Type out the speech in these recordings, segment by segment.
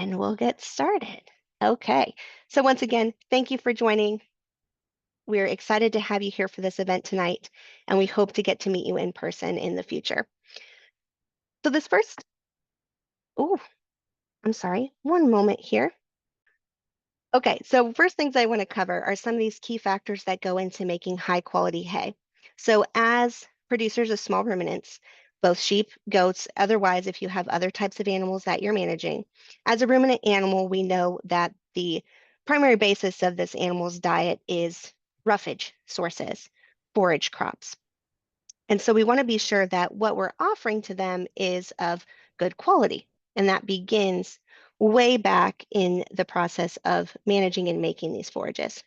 and we'll get started. Okay, so once again, thank you for joining. We're excited to have you here for this event tonight, and we hope to get to meet you in person in the future. So this first, oh, I'm sorry, one moment here. Okay, so first things I want to cover are some of these key factors that go into making high quality hay. So as producers of small ruminants, both sheep, goats, otherwise, if you have other types of animals that you're managing, as a ruminant animal, we know that the primary basis of this animal's diet is roughage sources, forage crops. And so we want to be sure that what we're offering to them is of good quality. And that begins way back in the process of managing and making these forages.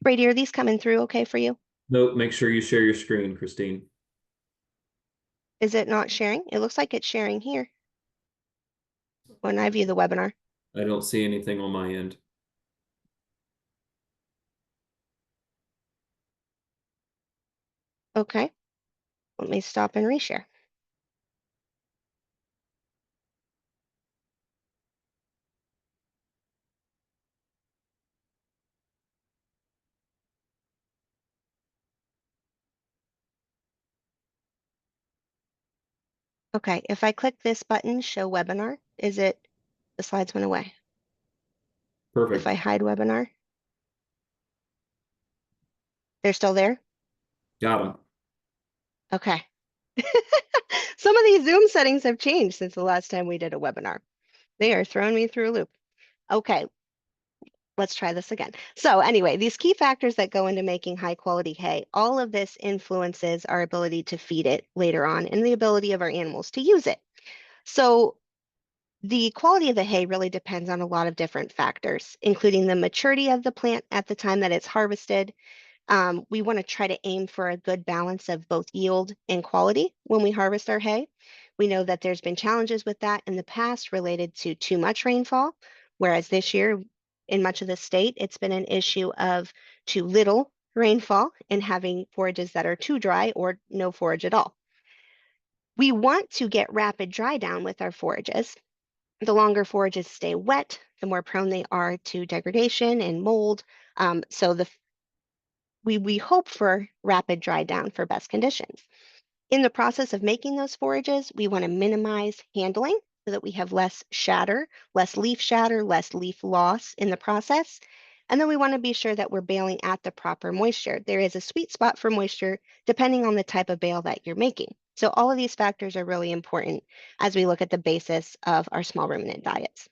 Brady, are these coming through okay for you? Nope, make sure you share your screen, Christine. Is it not sharing? It looks like it's sharing here when I view the webinar. I don't see anything on my end. Okay, let me stop and reshare. Okay, if I click this button, show webinar, the slides went away? If I Perfect. hide webinar, they're still there? Got them. Okay. Some of these Zoom settings have changed since the last time we did a webinar. They are throwing me through a loop. Okay, let's try this again. So anyway, these key factors that go into making high quality hay, all of this influences our ability to feed it later on and the ability of our animals to use it. So the quality of the hay really depends on a lot of different factors, including the maturity of the plant at the time that it's harvested. We want to try to aim for a good balance of both yield and quality when we harvest our hay. We know that there's been challenges with that in the past related to too much rainfall, whereas this year, in much of the state, it's been an issue of too little rainfall and having forages that are too dry or no forage at all. We want to get rapid dry down with our forages. The longer forages stay wet, the more prone they are to degradation and mold. We hope for rapid dry down for best conditions. In the process of making those forages, we want to minimize handling so that we have less shatter, less leaf loss in the process. And then we want to be sure that we're baling at the proper moisture. There is a sweet spot for moisture depending on the type of bale that you're making. So all of these factors are really important as we look at the basis of our small ruminant diets.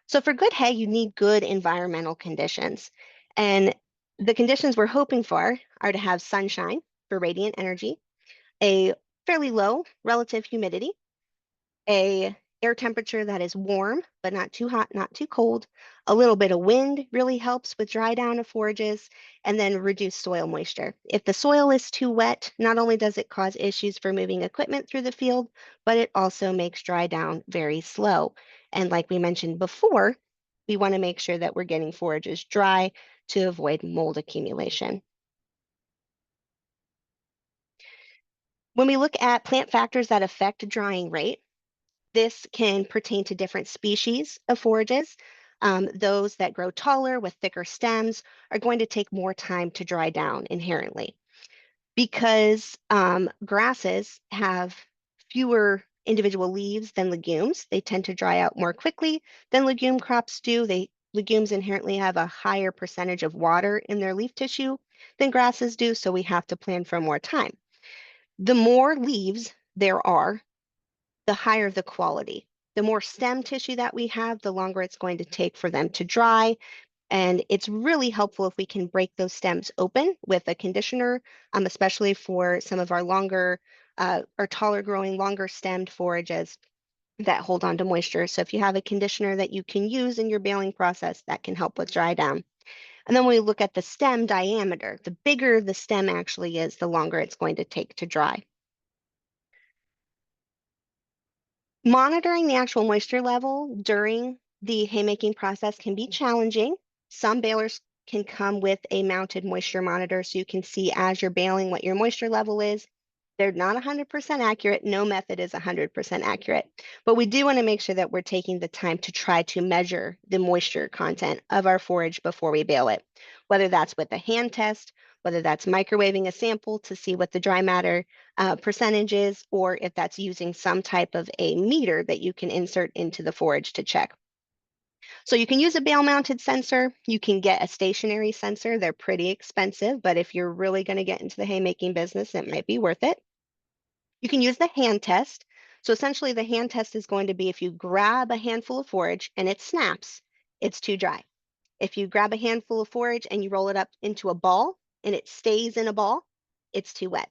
So for good hay, you need good environmental conditions. And the conditions we're hoping for are to have sunshine for radiant energy, a fairly low relative humidity, a air temperature that is warm, but not too hot, not too cold. A little bit of wind really helps with dry down of forages, and then reduce soil moisture. If the soil is too wet, not only does it cause issues for moving equipment through the field, but it also makes dry down very slow. And like we mentioned before, we want to make sure that we're getting forages dry to avoid mold accumulation. When we look at plant factors that affect drying rate, this can pertain to different species of forages. Those that grow taller with thicker stems are going to take more time to dry down inherently. Because grasses have fewer individual leaves than legumes, they tend to dry out more quickly than legume crops do. Legumes inherently have a higher percentage of water in their leaf tissue than grasses do, so we have to plan for more time. The more leaves there are, the higher the quality. The more stem tissue that we have, the longer it's going to take for them to dry. And it's really helpful if we can break those stems open with a conditioner, especially for some of our longer or taller growing, longer stemmed forages that hold on to moisture. So if you have a conditioner that you can use in your baling process, that can help with dry down. And then when we look at the stem diameter, the bigger the stem actually is, the longer it's going to take to dry. Monitoring the actual moisture level during the haymaking process can be challenging. Some balers can come with a mounted moisture monitor so you can see as you're baling what your moisture level is. They're not 100% accurate. No method is 100% accurate, but we do want to make sure that we're taking the time to try to measure the moisture content of our forage before we bale it, whether that's with a hand test, whether that's microwaving a sample to see what the dry matter percentage is, or if that's using some type of a meter that you can insert into the forage to check. So you can use a bale mounted sensor. You can get a stationary sensor. They're pretty expensive, but if you're really going to get into the haymaking business, it might be worth it. You can use the hand test. So essentially the hand test is going to be if you grab a handful of forage and it snaps, it's too dry. If you grab a handful of forage and you roll it up into a ball and it stays in a ball, it's too wet.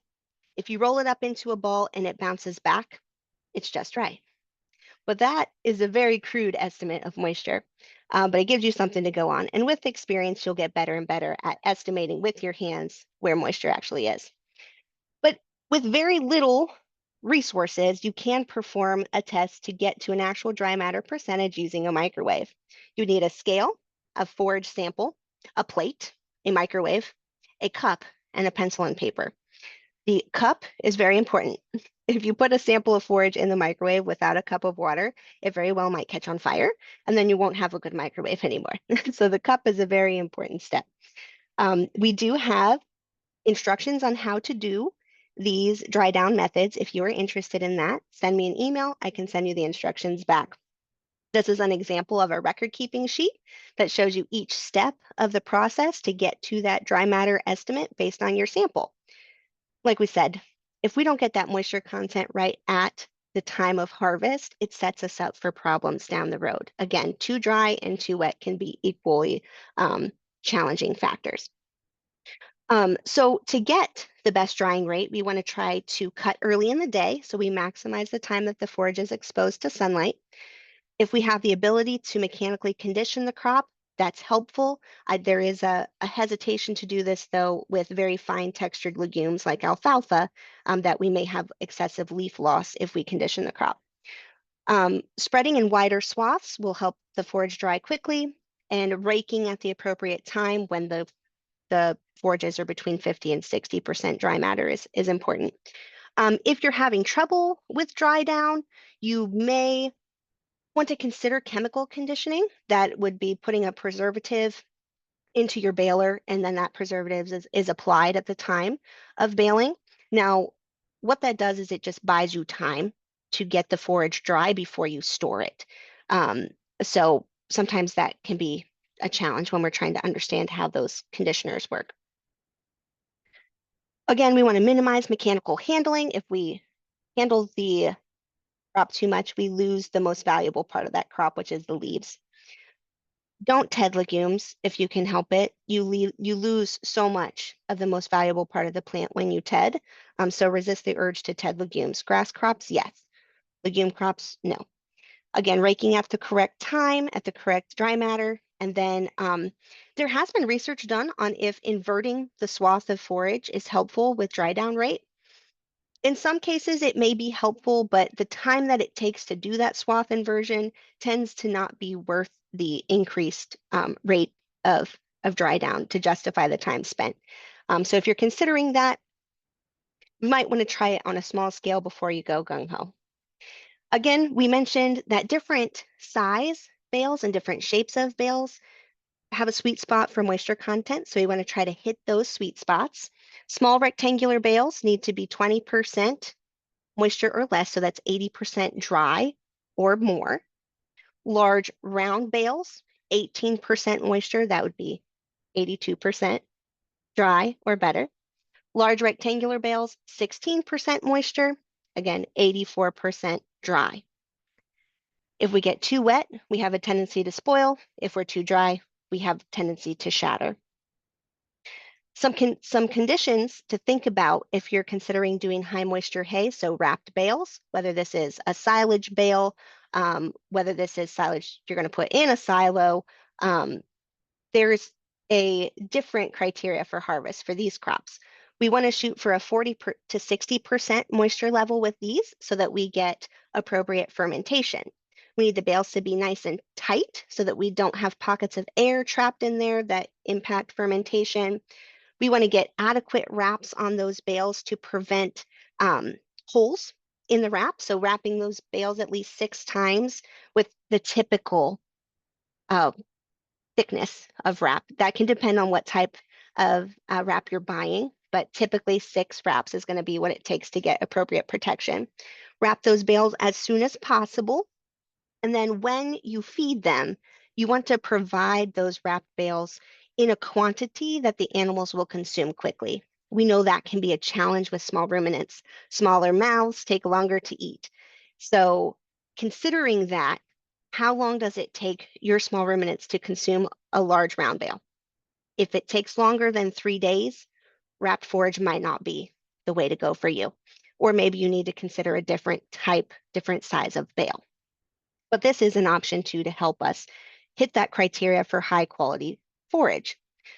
If you roll it up into a ball and it bounces back, it's just right. But that is a very crude estimate of moisture, but it gives you something to go on. And with experience, you'll get better and better at estimating with your hands where moisture actually is. But with very little resources, you can perform a test to get to an actual dry matter percentage using a microwave. You need a scale, a forage sample, a plate, a microwave, a cup, and a pencil and paper. The cup is very important. If you put a sample of forage in the microwave without a cup of water, it very well might catch on fire, and then you won't have a good microwave anymore. So the cup is a very important step. We do have instructions on how to do these dry down methods. If you are interested in that, send me an email. I can send you the instructions back. This is an example of a record keeping sheet that shows you each step of the process to get to that dry matter estimate based on your sample. Like we said, if we don't get that moisture content right at the time of harvest, it sets us up for problems down the road. Again, too dry and too wet can be equally challenging factors. So to get the best drying rate, we want to try to cut early in the day so we maximize the time that the forage is exposed to sunlight. If we have the ability to mechanically condition the crop, that's helpful. There is a hesitation to do this, though, with very fine textured legumes like alfalfa, that we may have excessive leaf loss if we condition the crop. Spreading in wider swaths will help the forage dry quickly, and raking at the appropriate time when the forages are between 50 and 60% dry matter is important. If you're having trouble with dry down, you may want to consider chemical conditioning. That would be putting a preservative into your baler, and then that preservative is applied at the time of baling. Now, what that does is it just buys you time to get the forage dry before you store it. So sometimes that can be a challenge when we're trying to understand how those conditioners work. Again, we want to minimize mechanical handling. If we handle the crop too much, we lose the most valuable part of that crop, which is the leaves. Don't ted legumes if you can help it. You lose so much of the most valuable part of the plant when you ted. So resist the urge to ted legumes. Grass crops, yes. Legume crops, no. Again, raking at the correct time, at the correct dry matter. And then there has been research done on if inverting the swath of forage is helpful with dry down rate. In some cases, it may be helpful, but the time that it takes to do that swath inversion tends to not be worth the increased rate of dry down to justify the time spent. So if you're considering that, you might want to try it on a small scale before you go gung-ho. Again, we mentioned that different size bales and different shapes of bales have a sweet spot for moisture content, so we want to try to hit those sweet spots. Small rectangular bales need to be 20% moisture or less, so that's 80% dry or more. Large round bales, 18% moisture, that would be 82% dry or better. Large rectangular bales, 16% moisture, again, 84% dry. If we get too wet, we have a tendency to spoil. If we're too dry, we have a tendency to shatter. Some conditions to think about if you're considering doing high moisture hay, so wrapped bales, whether this is a silage bale, whether this is silage you're going to put in a silo, there's a different criteria for harvest for these crops. We want to shoot for a 40 to 60% moisture level with these so that we get appropriate fermentation. We need the bales to be nice and tight so that we don't have pockets of air trapped in there that impact fermentation. We want to get adequate wraps on those bales to prevent um, holes in the wrap. So wrapping those bales at least 6 times with the typical uh, thickness of wrap. That can depend on what type of wrap you're buying, but typically 6 wraps is going to be what it takes to get appropriate protection. Wrap those bales as soon as possible. And then when you feed them, you want to provide those wrapped bales in a quantity that the animals will consume quickly. We know that can be a challenge with small ruminants. Smaller mouths take longer to eat. So, considering that, how long does it take your small ruminants to consume a large round bale? If it takes longer than 3 days, wrapped forage might not be the way to go for you. Or maybe you need to consider a different type, different size of bale. But this is an option too to help us hit that criteria for high quality forage.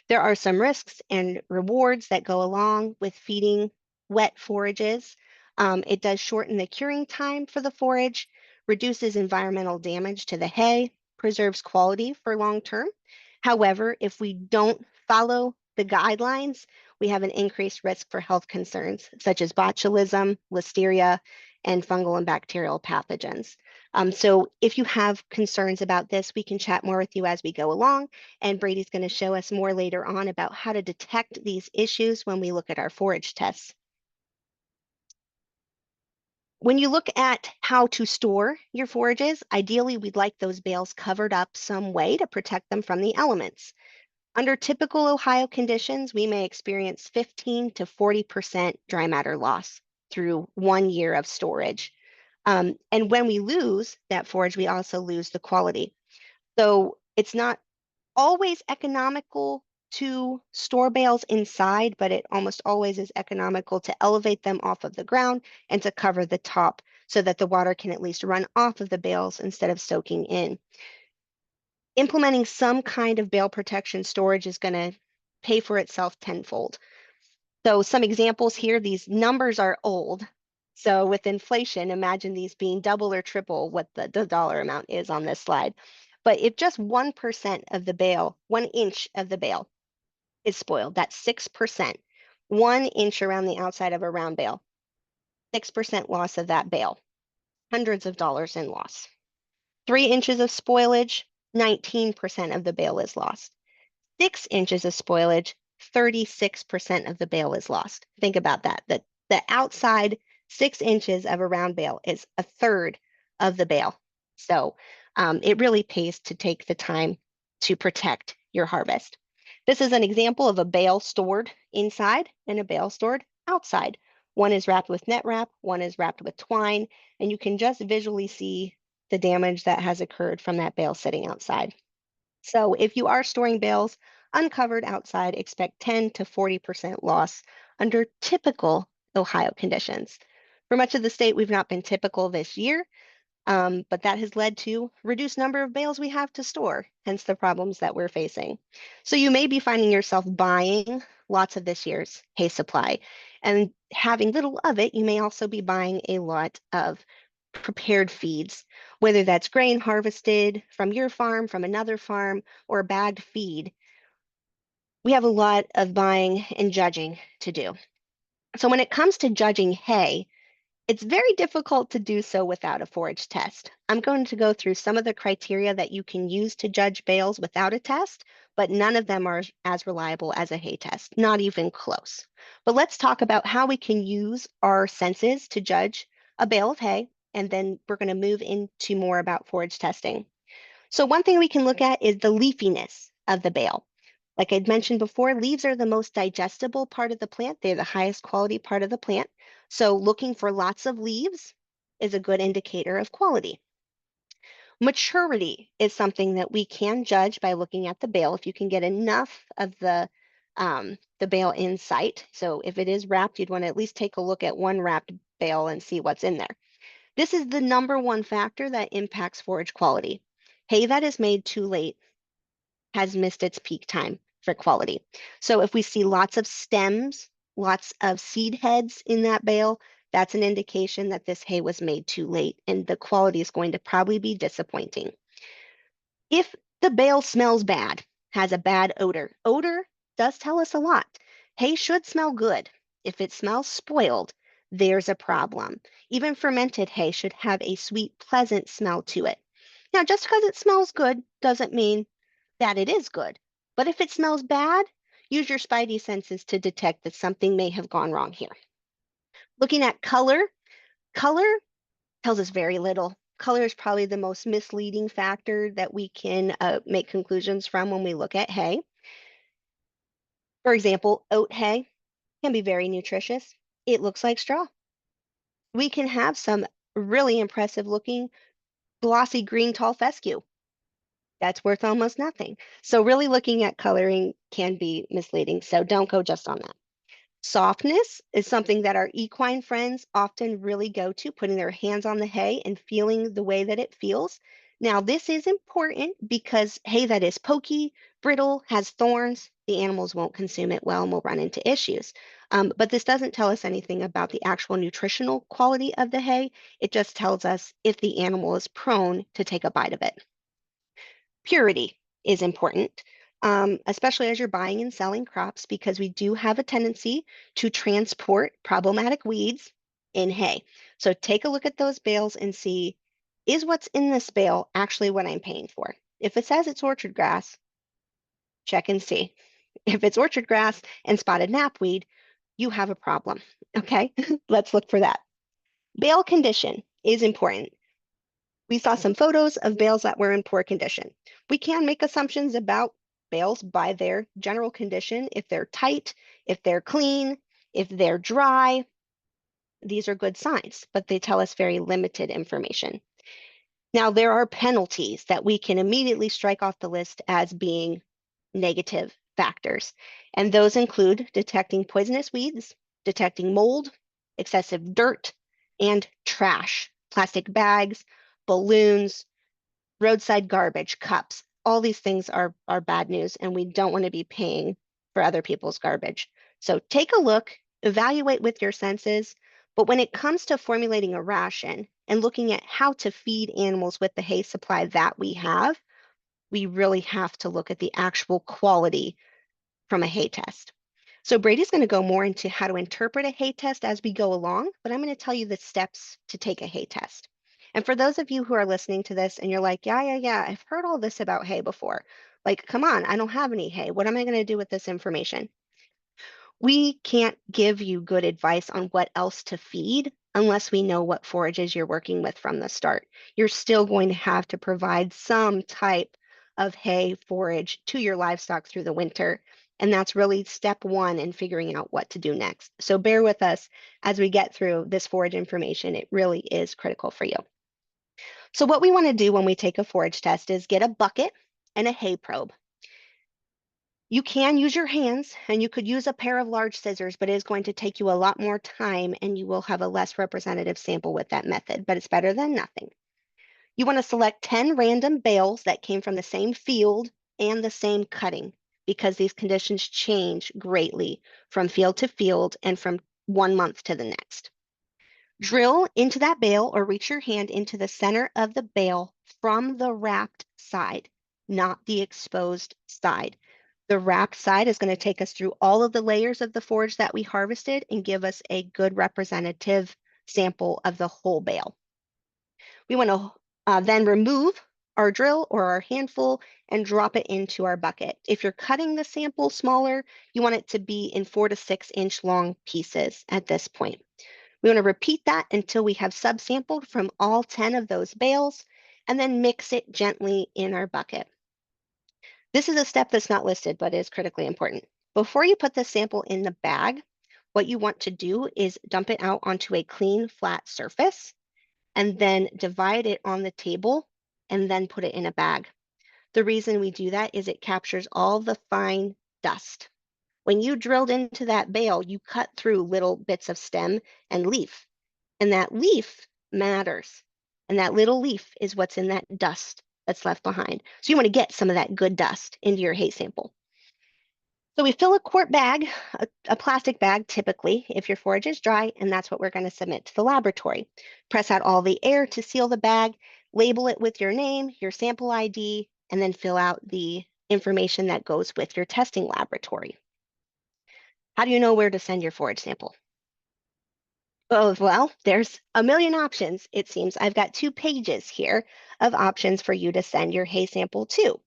There are some risks and rewards that go along with feeding wet forages. It does shorten the curing time for the forage, reduces environmental damage to the hay, preserves quality for long term. However, if we don't follow the guidelines, we have an increased risk for health concerns such as botulism, listeria, and fungal and bacterial pathogens. So if you have concerns about this, we can chat more with you as we go along. And Brady's going to show us more later on about how to detect these issues when we look at our forage tests. When you look at how to store your forages, ideally we'd like those bales covered up some way to protect them from the elements. Under typical Ohio conditions, we may experience 15 to 40% dry matter loss through 1 year of storage. And when we lose that forage, we also lose the quality. So it's not always economical to store bales inside, but it almost always is economical to elevate them off of the ground and to cover the top so that the water can at least run off of the bales instead of soaking in. Implementing some kind of bale protection storage is going to pay for itself tenfold. So some examples here, these numbers are old. So with inflation, imagine these being double or triple what the dollar amount is on this slide. But if just 1% of the bale, 1 inch of the bale is spoiled, that's 6%. 1 inch around the outside of a round bale, 6% loss of that bale, hundreds of dollars in loss. 3 inches of spoilage, 19% of the bale is lost. 6 inches of spoilage, 36% of the bale is lost. Think about that. The outside 6 inches of a round bale is a third of the bale. So it really pays to take the time to protect your harvest. This is an example of a bale stored inside and a bale stored outside. One is wrapped with net wrap, one is wrapped with twine, and you can just visually see the damage that has occurred from that bale sitting outside. So if you are storing bales uncovered outside, expect 10 to 40% loss under typical Ohio conditions. For much of the state, we've not been typical this year, but that has led to reduced number of bales we have to store, hence the problems that we're facing. So you may be finding yourself buying lots of this year's hay supply, and having little of it, you may also be buying a lot of prepared feeds, whether that's grain harvested from your farm, from another farm, or bagged feed. We have a lot of buying and judging to do. So when it comes to judging hay, it's very difficult to do so without a forage test. I'm going to go through some of the criteria that you can use to judge bales without a test, but none of them are as reliable as a hay test, not even close. But let's talk about how we can use our senses to judge a bale of hay, and then we're going to move into more about forage testing. So one thing we can look at is the leafiness of the bale. Like I'd mentioned before, leaves are the most digestible part of the plant. They're the highest quality part of the plant. So looking for lots of leaves is a good indicator of quality. Maturity is something that we can judge by looking at the bale. If you can get enough of the bale in sight. So if it is wrapped, you'd want to at least take a look at one wrapped bale and see what's in there. This is the number one factor that impacts forage quality. Hay that is made too late has missed its peak time for quality. So if we see lots of stems, lots of seed heads in that bale, that's an indication that this hay was made too late and the quality is going to probably be disappointing. If the bale smells bad, has a bad odor does tell us a lot. Hay should smell good. If it smells spoiled, there's a problem. Even fermented hay should have a sweet, pleasant smell to it. Now, just because it smells good doesn't mean that it is good. But if it smells bad, use your spidey senses to detect that something may have gone wrong here. Looking at color, color tells us very little. Color is probably the most misleading factor that we can make conclusions from when we look at hay. For example, oat hay can be very nutritious. It looks like straw. We can have some really impressive looking glossy green tall fescue. That's worth almost nothing. So really looking at coloring can be misleading. So don't go just on that. Softness is something that our equine friends often really go to, putting their hands on the hay and feeling the way that it feels. Now, this is important because hay that is pokey, brittle, has thorns, the animals won't consume it well and will run into issues. But this doesn't tell us anything about the actual nutritional quality of the hay. It just tells us if the animal is prone to take a bite of it. Purity is important, especially as you're buying and selling crops, because we do have a tendency to transport problematic weeds in hay. So take a look at those bales and see, is what's in this bale actually what I'm paying for? If it says it's orchard grass, check and see. If it's orchard grass and spotted knapweed, you have a problem. Okay, let's look for that. Bale condition is important. We saw some photos of bales that were in poor condition. We can make assumptions about bales by their general condition. If they're tight, if they're clean, if they're dry, these are good signs, but they tell us very limited information. Now, there are penalties that we can immediately strike off the list as being negative factors, and those include detecting poisonous weeds, detecting mold, excessive dirt, and trash, plastic bags, balloons, roadside garbage, cups. All these things are bad news, and we don't want to be paying for other people's garbage. So take a look, evaluate with your senses. But when it comes to formulating a ration and looking at how to feed animals with the hay supply that we have, we really have to look at the actual quality from a hay test. So Brady's going to go more into how to interpret a hay test as we go along, but I'm going to tell you the steps to take a hay test. And for those of you who are listening to this and you're like, yeah, I've heard all this about hay before. Like, come on, I don't have any hay. What am I going to do with this information? We can't give you good advice on what else to feed unless we know what forages you're working with from the start. You're still going to have to provide some type of hay forage to your livestock through the winter. And that's really step one in figuring out what to do next. So bear with us as we get through this forage information. It really is critical for you. So what we want to do when we take a forage test is get a bucket and a hay probe. You can use your hands and you could use a pair of large scissors, but it is going to take you a lot more time and you will have a less representative sample with that method, but it's better than nothing. You want to select 10 random bales that came from the same field and the same cutting because these conditions change greatly from field to field and from 1 month to the next. Drill into that bale or reach your hand into the center of the bale from the wrapped side, not the exposed side. The wrapped side is going to take us through all of the layers of the forage that we harvested and give us a good representative sample of the whole bale. We want to then remove our drill or our handful and drop it into our bucket. If you're cutting the sample smaller, you want it to be in 4 to 6 inch long pieces at this point. We want to repeat that until we have subsampled from all 10 of those bales and then mix it gently in our bucket. This is a step that's not listed, but is critically important. Before you put the sample in the bag, what you want to do is dump it out onto a clean, flat surface and then divide it on the table and then put it in a bag. The reason we do that is it captures all the fine dust. When you drilled into that bale, you cut through little bits of stem and leaf, and that leaf matters. And that little leaf is what's in that dust that's left behind. So you want to get some of that good dust into your hay sample. So we fill a quart bag, a plastic bag typically, if your forage is dry, and that's what we're going to submit to the laboratory. Press out all the air to seal the bag, label it with your name, your sample ID, and then fill out the information that goes with your testing laboratory. How do you know where to send your forage sample? Oh, well, there's a million options, it seems. I've got 2 pages here of options for you to send your hay sample to.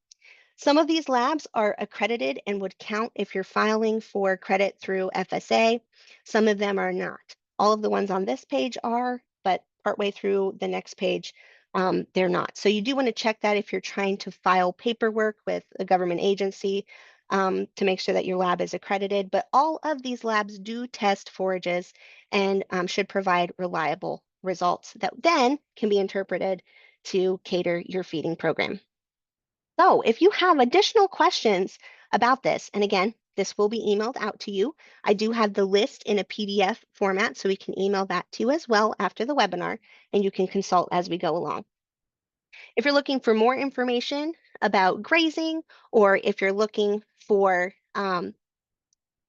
Some of these labs are accredited and would count if you're filing for credit through FSA. Some of them are not. All of the ones on this page are, but partway through the next page, they're not. So you do want to check that if you're trying to file paperwork with a government agency to make sure that your lab is accredited. But all of these labs do test forages and should provide reliable results that then can be interpreted to cater your feeding program. So if you have additional questions about this, and again, this will be emailed out to you. I do have the list in a PDF format, so we can email that to you as well after the webinar, and you can consult as we go along. If you're looking for more information about grazing, or if you're looking for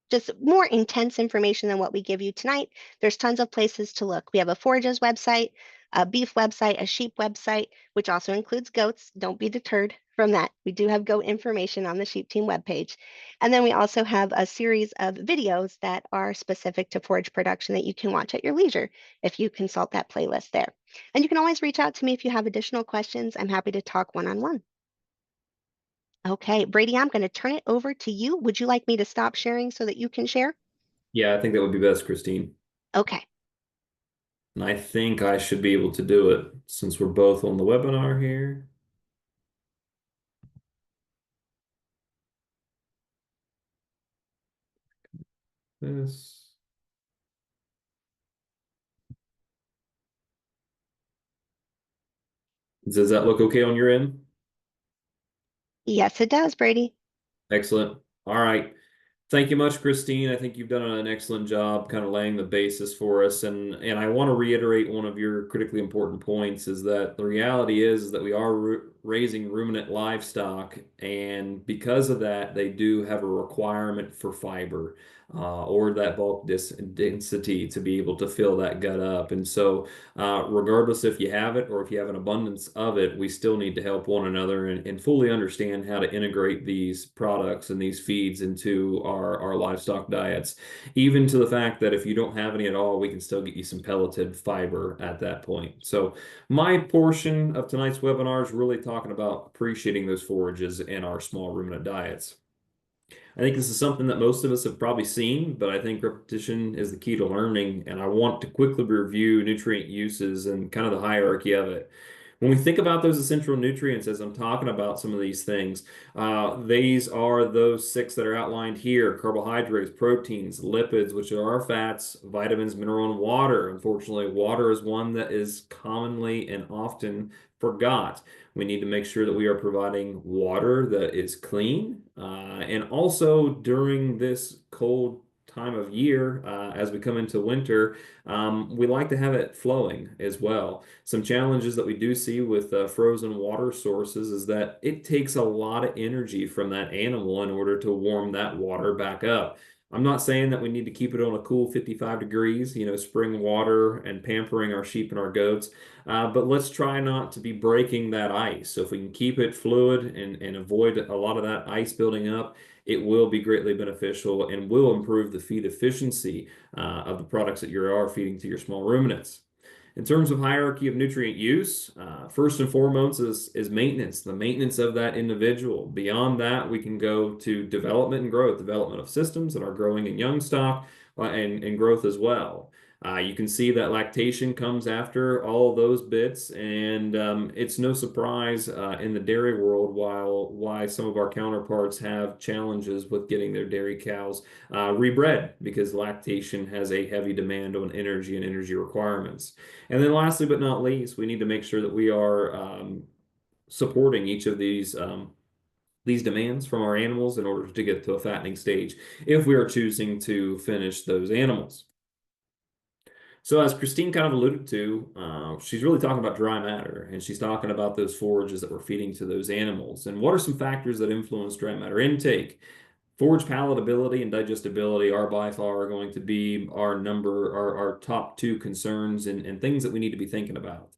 just more intense information than what we give you tonight, there's tons of places to look. We have a forages website, a beef website, a sheep website, which also includes goats. Don't be deterred from that. We do have goat information on the Sheep Team webpage. And then we also have a series of videos that are specific to forage production that you can watch at your leisure if you consult that playlist there. And you can always reach out to me if you have additional questions. I'm happy to talk one-on-one. Okay, Brady, I'm going to turn it over to you. Would you like me to stop sharing so that you can share? Yeah, I think that would be best, Christine. Okay. And I think I should be able to do it since we're both on the webinar here. This. Does that look okay on your end? Yes, it does, Brady. Excellent. All right. Thank you much, Christine. I think you've done an excellent job kind of laying the basis for us. And I want to reiterate one of your critically important points is that the reality is that we are raising ruminant livestock. And because of that, they do have a requirement for fiber or that bulk density to be able to fill that gut up. And so regardless if you have it or if you have an abundance of it, we still need to help one another and fully understand how to integrate these products and these feeds into our livestock diets, even to the fact that if you don't have any at all, we can still get you some pelleted fiber at that point. So my portion of tonight's webinar is really talking about appreciating those forages in our small ruminant diets. I think this is something that most of us have probably seen, but I think repetition is the key to learning. And I want to quickly review nutrient uses and kind of the hierarchy of it. When we think about those essential nutrients, as I'm talking about some of these things, these are those 6 that are outlined here: carbohydrates, proteins, lipids, which are our fats, vitamins, mineral, and water. Unfortunately, water is one that is commonly and often forgot. We need to make sure that we are providing water that is clean. And also during this cold time of year, as we come into winter, we like to have it flowing as well. Some challenges that we do see with frozen water sources is that it takes a lot of energy from that animal in order to warm that water back up. I'm not saying that we need to keep it on a cool 55 degrees, spring water and pampering our sheep and our goats. But let's try not to be breaking that ice. So if we can keep it fluid and avoid a lot of that ice building up, it will be greatly beneficial and will improve the feed efficiency of the products that you are feeding to your small ruminants. In terms of hierarchy of nutrient use, first and foremost is maintenance, the maintenance of that individual. Beyond that, we can go to development and growth, development of systems that are growing in young stock and growth as well. You can see that lactation comes after all those bits, and it's no surprise in the dairy world why some of our counterparts have challenges with getting their dairy cows rebred because lactation has a heavy demand on energy and energy requirements. And then lastly but not least, we need to make sure that we are supporting each of these demands from our animals in order to get to a fattening stage if we are choosing to finish those animals. So as Christine kind of alluded to, she's really talking about dry matter, and she's talking about those forages that we're feeding to those animals. And what are some factors that influence dry matter intake? Forage palatability and digestibility are by far going to be our top 2 concerns and things that we need to be thinking about.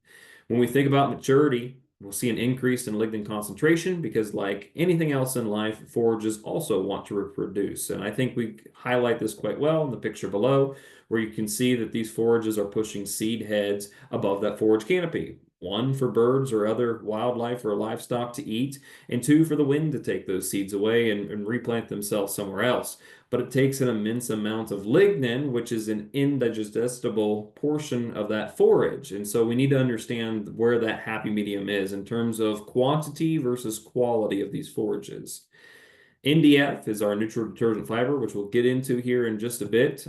When we think about maturity, We'll see an increase in lignin concentration because, like anything else in life, forages also want to reproduce. And I think we highlight this quite well in the picture below, where you can see that these forages are pushing seed heads above that forage canopy. One for birds or other wildlife or livestock to eat, and two for the wind to take those seeds away and replant themselves somewhere else. But it takes an immense amount of lignin, which is an indigestible portion of that forage. And so we need to understand where that happy medium is in terms of quantity versus quality of these forages. NDF is our neutral detergent fiber, which we'll get into here in just a bit.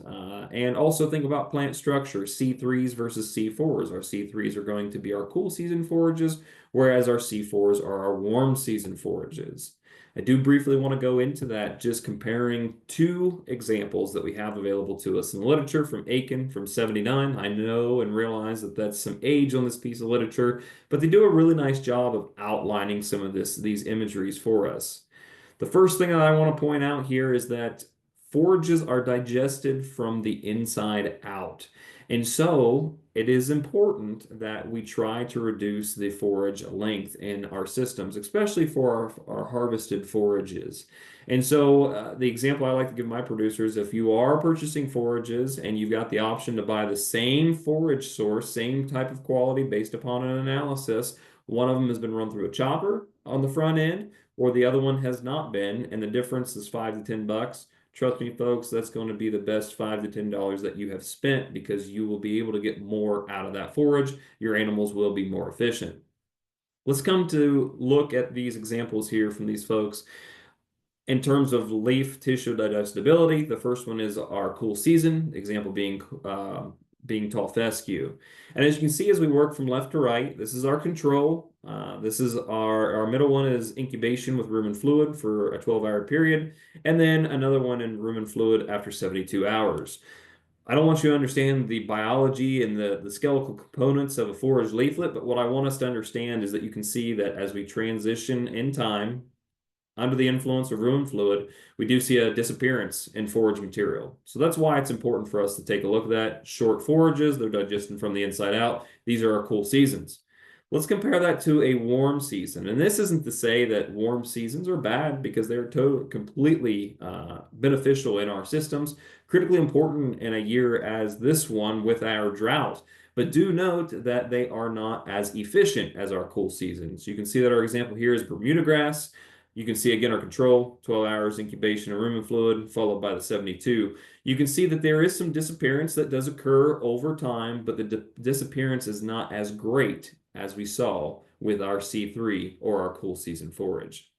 And also think about plant structure, C3s versus C4s. Our C3s are going to be our cool season forages, whereas our C4s are our warm season forages. I do briefly want to go into that, just comparing two examples that we have available to us in the literature from Aiken from 79. I know and realize that that's some age on this piece of literature, but they do a really nice job of outlining some of these imageries for us. The first thing that I want to point out here is that forages are digested from the inside out. And so it is important that we try to reduce the forage length in our systems, especially for our harvested forages. And so the example I like to give my producers, if you are purchasing forages and you've got the option to buy the same forage source, same type of quality based upon an analysis, one of them has been run through a chopper on the front end, or the other one has not been, and the difference is $5 to $10. Trust me, folks, that's going to be the best $5 to $10 that you have spent because you will be able to get more out of that forage. Your animals will be more efficient. Let's come to look at these examples here from these folks. In terms of leaf tissue digestibility, the first one is our cool season, example being tall fescue. And as you can see, as we work from left to right, this is our control. This is our middle one is incubation with rumen fluid for a 12-hour period, and then another one in rumen fluid after 72 hours. I don't want you to understand the biology and the skeletal components of a forage leaflet, but what I want us to understand is that you can see that as we transition in time, under the influence of rumen fluid, we do see a disappearance in forage material. So that's why it's important for us to take a look at that. Short forages, they're digesting from the inside out. These are our cool seasons. Let's compare that to a warm season. And this isn't to say that warm seasons are bad because they're completely beneficial in our systems, critically important in a year as this one with our drought. But do note that they are not as efficient as our cool seasons. You can see that our example here is Bermuda grass. You can see again our control, 12 hours incubation of rumen fluid, followed by the 72. You can see that there is some disappearance that does occur over time, but the disappearance is not as great as we saw with our C3 or our cool season forage.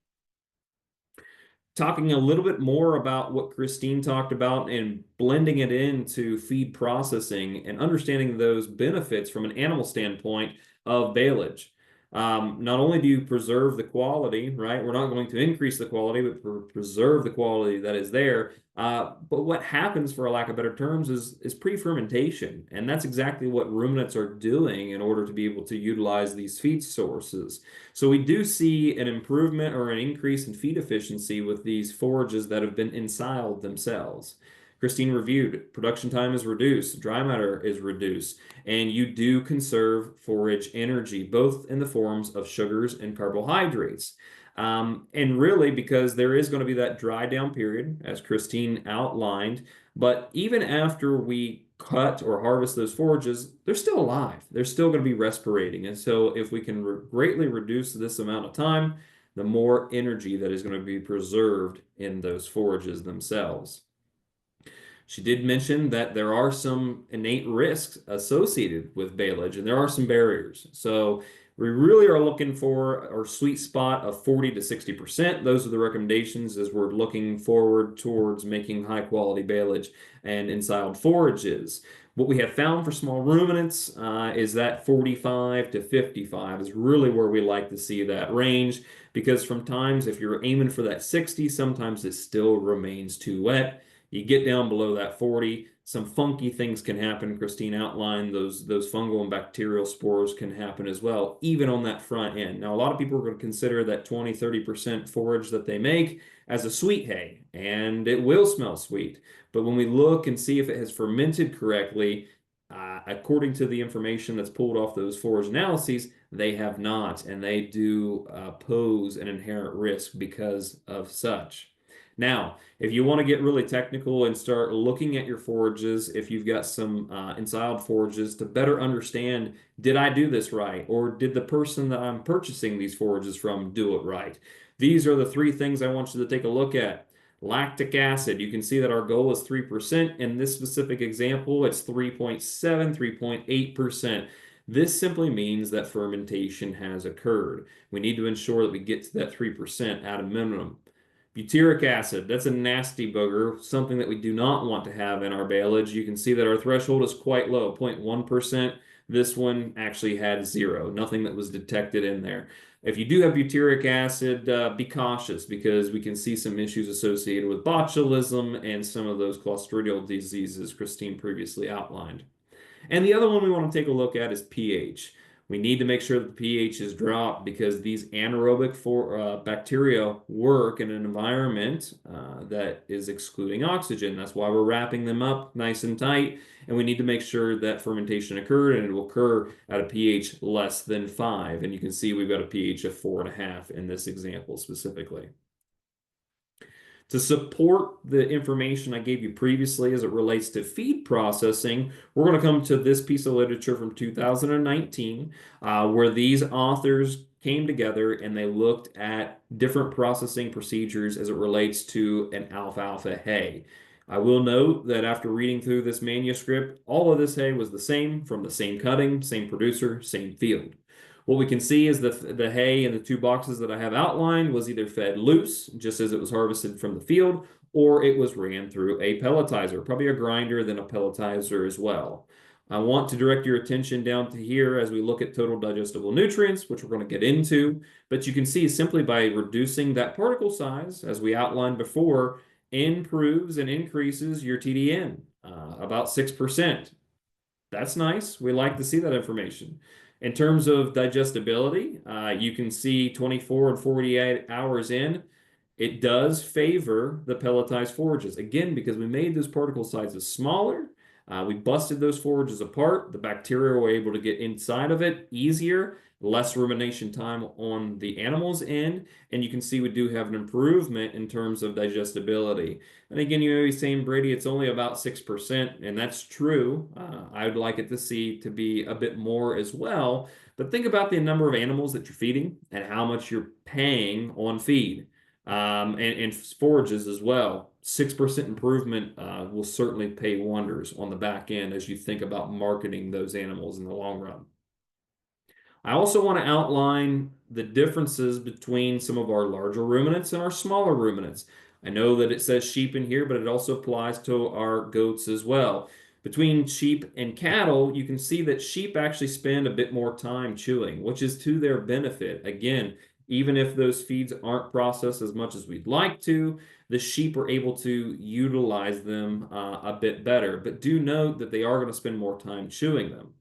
Talking a little bit more about what Christine talked about and blending it into feed processing and understanding those benefits from an animal standpoint of baleage. Not only do you preserve the quality, right? We're not going to increase the quality, but preserve the quality that is there. But what happens, for a lack of better terms, is pre-fermentation. And that's exactly what ruminants are doing in order to be able to utilize these feed sources. So we do see an improvement or an increase in feed efficiency with these forages that have been ensiled themselves. Christine reviewed, production time is reduced, dry matter is reduced, and you do conserve forage energy, both in the forms of sugars and carbohydrates. And really, because there is going to be that dry down period, as Christine outlined, but even after we cut or harvest those forages, they're still alive. They're still going to be respirating. And so if we can greatly reduce this amount of time, the more energy that is going to be preserved in those forages themselves. She did mention that there are some innate risks associated with baleage, and there are some barriers. So we really are looking for our sweet spot of 40 to 60%. Those are the recommendations as we're looking forward towards making high quality baleage and ensiled forages. What we have found for small ruminants is that 45 to 55 is really where we like to see that range, because from times if you're aiming for that 60, sometimes it still remains too wet. You get down below that 40, some funky things can happen. Christine outlined those fungal and bacterial spores can happen as well, even on that front end. Now, a lot of people are going to consider that 20, 30% forage that they make as a sweet hay, and it will smell sweet. But when we look and see if it has fermented correctly, according to the information that's pulled off those forage analyses, They have not, and they do pose an inherent risk because of such. Now, if you want to get really technical and start looking at your forages, if you've got some ensiled forages to better understand, did I do this right? Or did the person that I'm purchasing these forages from do it right? These are the three things I want you to take a look at. Lactic acid, you can see that our goal is 3%. In this specific example, it's 3.7, 3.8%. This simply means that fermentation has occurred. We need to ensure that we get to that 3% at a minimum. Butyric acid, that's a nasty booger, something that we do not want to have in our baleage. You can see that our threshold is quite low, 0.1%. This one actually had zero, nothing that was detected in there. If you do have butyric acid, be cautious because we can see some issues associated with botulism and some of those clostridial diseases Christine previously outlined. And the other one we want to take a look at is pH. We need to make sure that the pH is dropped because these anaerobic bacteria work in an environment that is excluding oxygen. That's why we're wrapping them up nice and tight. And we need to make sure that fermentation occurred, and it will occur at a pH less than 5. And you can see we've got a pH of 4.5 in this example specifically. To support the information I gave you previously as it relates to feed processing, we're going to come to this piece of literature from 2019, where these authors came together and they looked at different processing procedures as it relates to an alfalfa hay. I will note that after reading through this manuscript, all of this hay was the same, from the same cutting, same producer, same field. What we can see is the hay in the two boxes that I have outlined was either fed loose, just as it was harvested from the field, or it was ran through a pelletizer, probably a grinder, then a pelletizer as well. I want to direct your attention down to here as we look at total digestible nutrients, which we're going to get into. But you can see simply by reducing that particle size, as we outlined before, improves and increases your TDN about 6%. That's nice. We like to see that information. In terms of digestibility, you can see 24 and 48 hours in, it does favor the pelletized forages. Again, because we made those particle sizes smaller, we busted those forages apart. The bacteria were able to get inside of it easier, less rumination time on the animal's end, and you can see we do have an improvement in terms of digestibility. And again, you may be saying, Brady, it's only about 6%, and that's true. I would like it to see to be a bit more as well. But think about the number of animals that you're feeding and how much you're paying on feed and forages as well. 6% improvement will certainly pay wonders on the back end as you think about marketing those animals in the long run. I also want to outline the differences between some of our larger ruminants and our smaller ruminants. I know that it says sheep in here, but it also applies to our goats as well. Between sheep and cattle, you can see that sheep actually spend a bit more time chewing, which is to their benefit. Again, even if those feeds aren't processed as much as we'd like to, the sheep are able to utilize them a bit better. But do note that they are going to spend more time chewing them.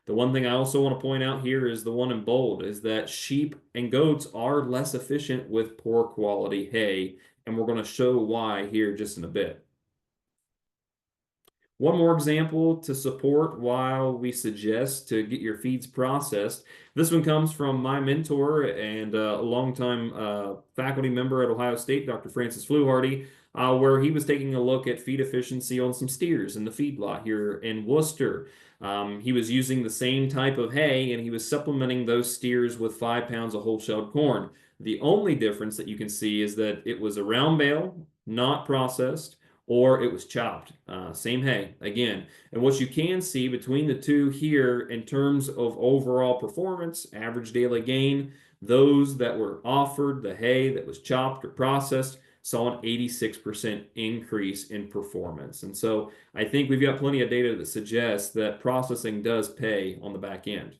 The one thing I also want to point out here is the one in bold is that sheep and goats are less efficient with poor quality hay, and we're going to show why here just in a bit. One more example to support why we suggest to get your feeds processed. This one comes from my mentor and a longtime faculty member at Ohio State, Dr. Francis Fluharty, where he was taking a look at feed efficiency on some steers in the feedlot here in Worcester. He was using the same type of hay and he was supplementing those steers with 5 pounds of whole-shelled corn. The only difference that you can see is that it was a round bale, not processed, or it was chopped. Same hay again. And what you can see between the two here in terms of overall performance, average daily gain, those that were offered the hay that was chopped or processed saw an 86% increase in performance. And so I think we've got plenty of data that suggests that processing does pay on the back end.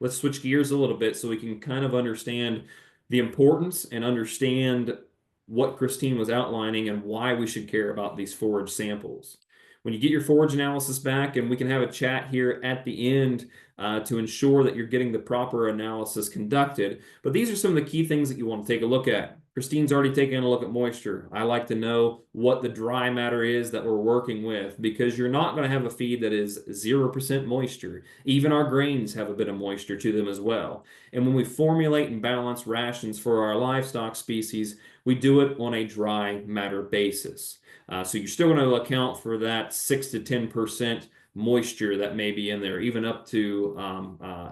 Let's switch gears a little bit so we can kind of understand the importance and understand what Christine was outlining and why we should care about these forage samples. When you get your forage analysis back, and we can have a chat here at the end to ensure that you're getting the proper analysis conducted, but these are some of the key things that you want to take a look at. Christine's already taken a look at moisture. I like to know what the dry matter is that we're working with, because you're not going to have a feed that is 0% moisture. Even our grains have a bit of moisture to them as well. And when we formulate and balance rations for our livestock species, we do it on a dry matter basis. So you're still going to account for that 6 to 10% moisture that may be in there, even up to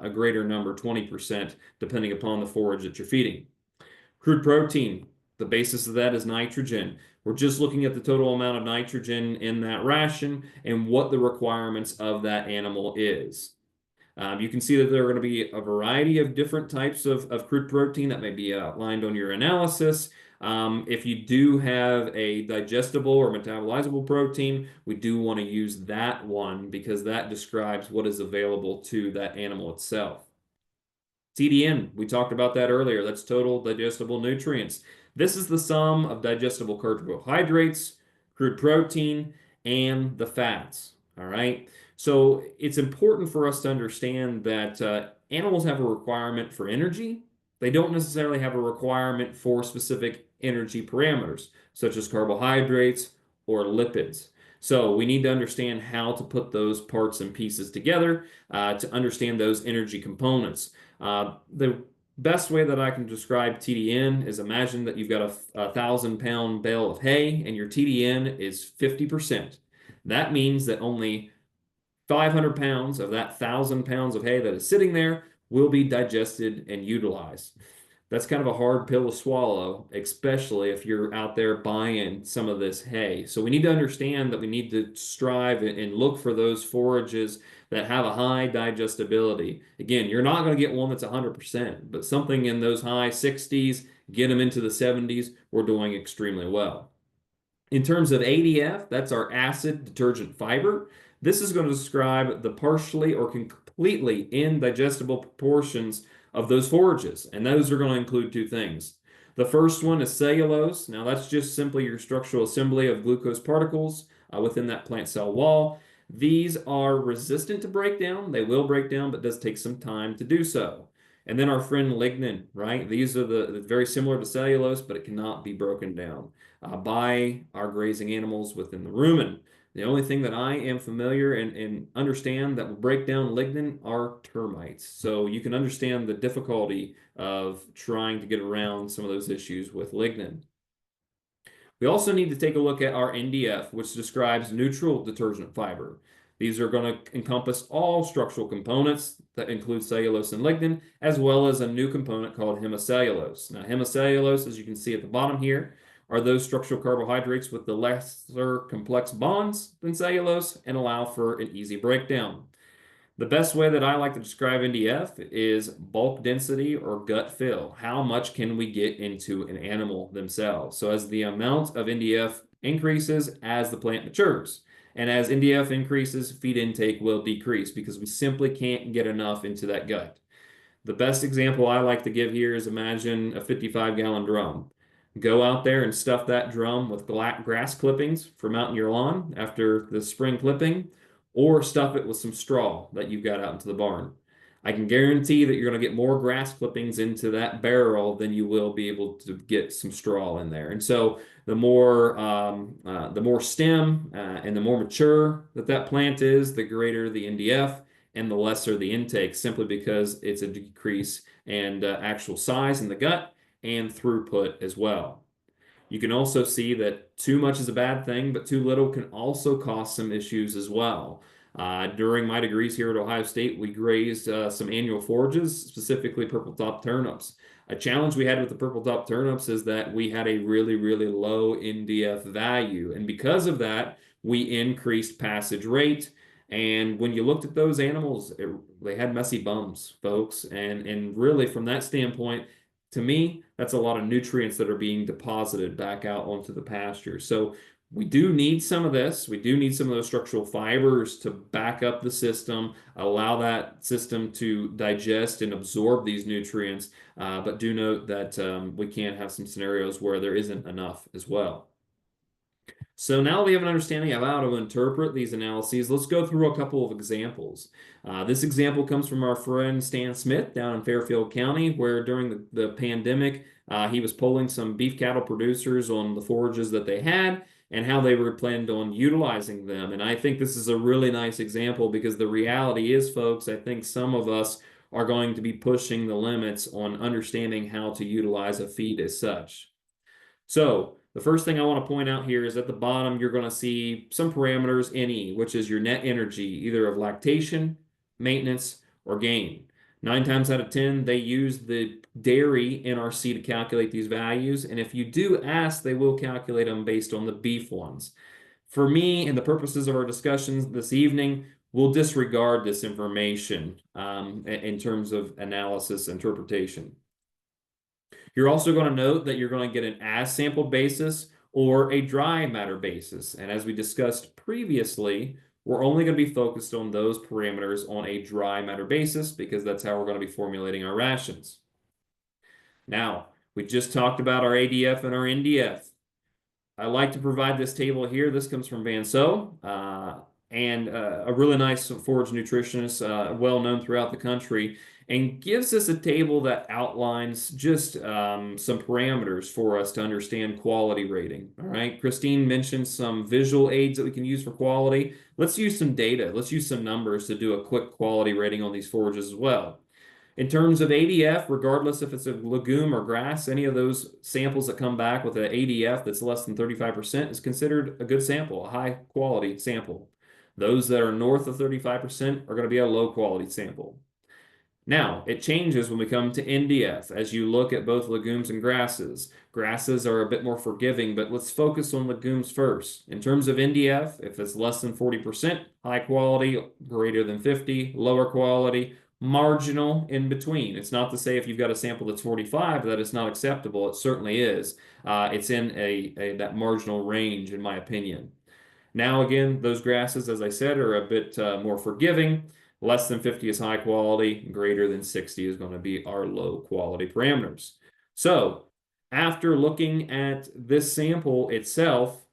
a greater number, 20%, depending upon the forage that you're feeding. Crude protein, the basis of that is nitrogen. We're just looking at the total amount of nitrogen in that ration and what the requirements of that animal is. You can see that there are going to be a variety of different types of crude protein that may be outlined on your analysis. If you do have a digestible or metabolizable protein, we do want to use that one because that describes what is available to that animal itself. TDN, we talked about that earlier. That's total digestible nutrients. This is the sum of digestible carbohydrates, crude protein, and the fats. All right. So it's important for us to understand that animals have a requirement for energy. They don't necessarily have a requirement for specific energy parameters, such as carbohydrates or lipids. So we need to understand how to put those parts and pieces together to understand those energy components. The best way that I can describe TDN is imagine that you've got a 1,000-pound bale of hay and your TDN is 50%. That means that only 500 pounds of that 1,000 pounds of hay that is sitting there will be digested and utilized. That's kind of a hard pill to swallow, especially if you're out there buying some of this hay. So we need to understand that we need to strive and look for those forages that have a high digestibility. Again, you're not going to get one that's 100%, but something in those high 60s, get them into the 70s, we're doing extremely well. In terms of ADF, that's our acid detergent fiber. This is going to describe the partially or completely indigestible proportions of those forages, and those are going to include two things. The first one is cellulose. Now, that's just simply your structural assembly of glucose particles within that plant cell wall. These are resistant to breakdown. They will break down, but it does take some time to do so. And then our friend lignin, right? These are the very similar to cellulose, but it cannot be broken down by our grazing animals within the rumen. The only thing that I am familiar and understand that will break down lignin are termites. So you can understand the difficulty of trying to get around some of those issues with lignin. We also need to take a look at our NDF, which describes neutral detergent fiber. These are going to encompass all structural components that include cellulose and lignin, as well as a new component called hemicellulose. Now, hemicellulose, as you can see at the bottom here, are those structural carbohydrates with the lesser complex bonds than cellulose and allow for an easy breakdown. The best way that I like to describe NDF is bulk density or gut fill. How much can we get into an animal themselves? So as the amount of NDF increases as the plant matures, and as NDF increases, feed intake will decrease because we simply can't get enough into that gut. The best example I like to give here is imagine a 55-gallon drum. Go out there and stuff that drum with grass clippings from out in your lawn after the spring clipping, or stuff it with some straw that you've got out into the barn. I can guarantee that you're going to get more grass clippings into that barrel than you will be able to get some straw in there. And so the more stem and the more mature that plant is, the greater the NDF and the lesser the intake, simply because it's a decrease in actual size in the gut and throughput as well. You can also see that too much is a bad thing, but too little can also cause some issues as well. During my degrees here at Ohio State, we grazed some annual forages, specifically purple top turnips. A challenge we had with the purple top turnips is that we had a really, really low NDF value. And because of that, we increased passage rate. And when you looked at those animals, they had messy bums, folks. And really, from that standpoint, to me, that's a lot of nutrients that are being deposited back out onto the pasture. So we do need some of this. We do need some of those structural fibers to back up the system, allow that system to digest and absorb these nutrients. But do note that we can have some scenarios where there isn't enough as well. So now we have an understanding of how to interpret these analyses. Let's go through a couple of examples. This example comes from our friend Stan Smith down in Fairfield County, where during the pandemic, he was polling some beef cattle producers on the forages that they had and how they were planned on utilizing them. And I think this is a really nice example because the reality is, folks, I think some of us are going to be pushing the limits on understanding how to utilize a feed as such. So the first thing I want to point out here is at the bottom, you're going to see some parameters, NE, which is your net energy, either of lactation, maintenance, or gain. 9 times out of 10, they use the dairy NRC to calculate these values. And if you do ask, they will calculate them based on the beef ones. For me, and the purposes of our discussions this evening, we'll disregard this information in terms of analysis interpretation. You're also going to note that you're going to get an as sampled basis or a dry matter basis. And as we discussed previously, we're only going to be focused on those parameters on a dry matter basis because that's how we're going to be formulating our rations. Now, we just talked about our ADF and our NDF. I like to provide this table here. This comes from Van So, and a really nice forage nutritionist, well known throughout the country, and gives us a table that outlines just some parameters for us to understand quality rating. All right, Christine mentioned some visual aids that we can use for quality. Let's use some data. Let's use some numbers to do a quick quality rating on these forages as well. In terms of ADF, regardless if it's a legume or grass, any of those samples that come back with an ADF that's less than 35% is considered a good sample, a high quality sample. Those that are north of 35% are going to be a low quality sample. Now, it changes when we come to NDF as you look at both legumes and grasses. Grasses are a bit more forgiving, but let's focus on legumes first. In terms of NDF, if it's less than 40%, high quality, greater than 50, lower quality, marginal, in between. It's not to say if you've got a sample that's 45 that it's not acceptable. It certainly is. It's in that marginal range, in my opinion. Now, again, those grasses, as I said, are a bit more forgiving. Less than 50 is high quality. Greater than 60 is going to be our low quality parameters. So after looking at this sample itself,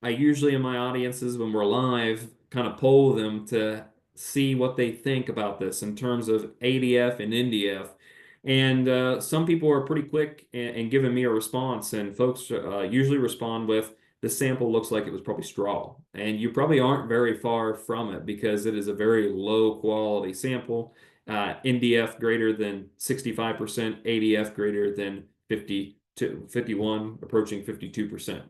I usually in my audiences when we're live kind of poll them to see what they think about this in terms of ADF and NDF. And some people are pretty quick in giving me a response, and folks usually respond with, the sample looks like it was probably straw. And you probably aren't very far from it because it is a very low quality sample. NDF greater than 65%, ADF greater than 51, approaching 52%.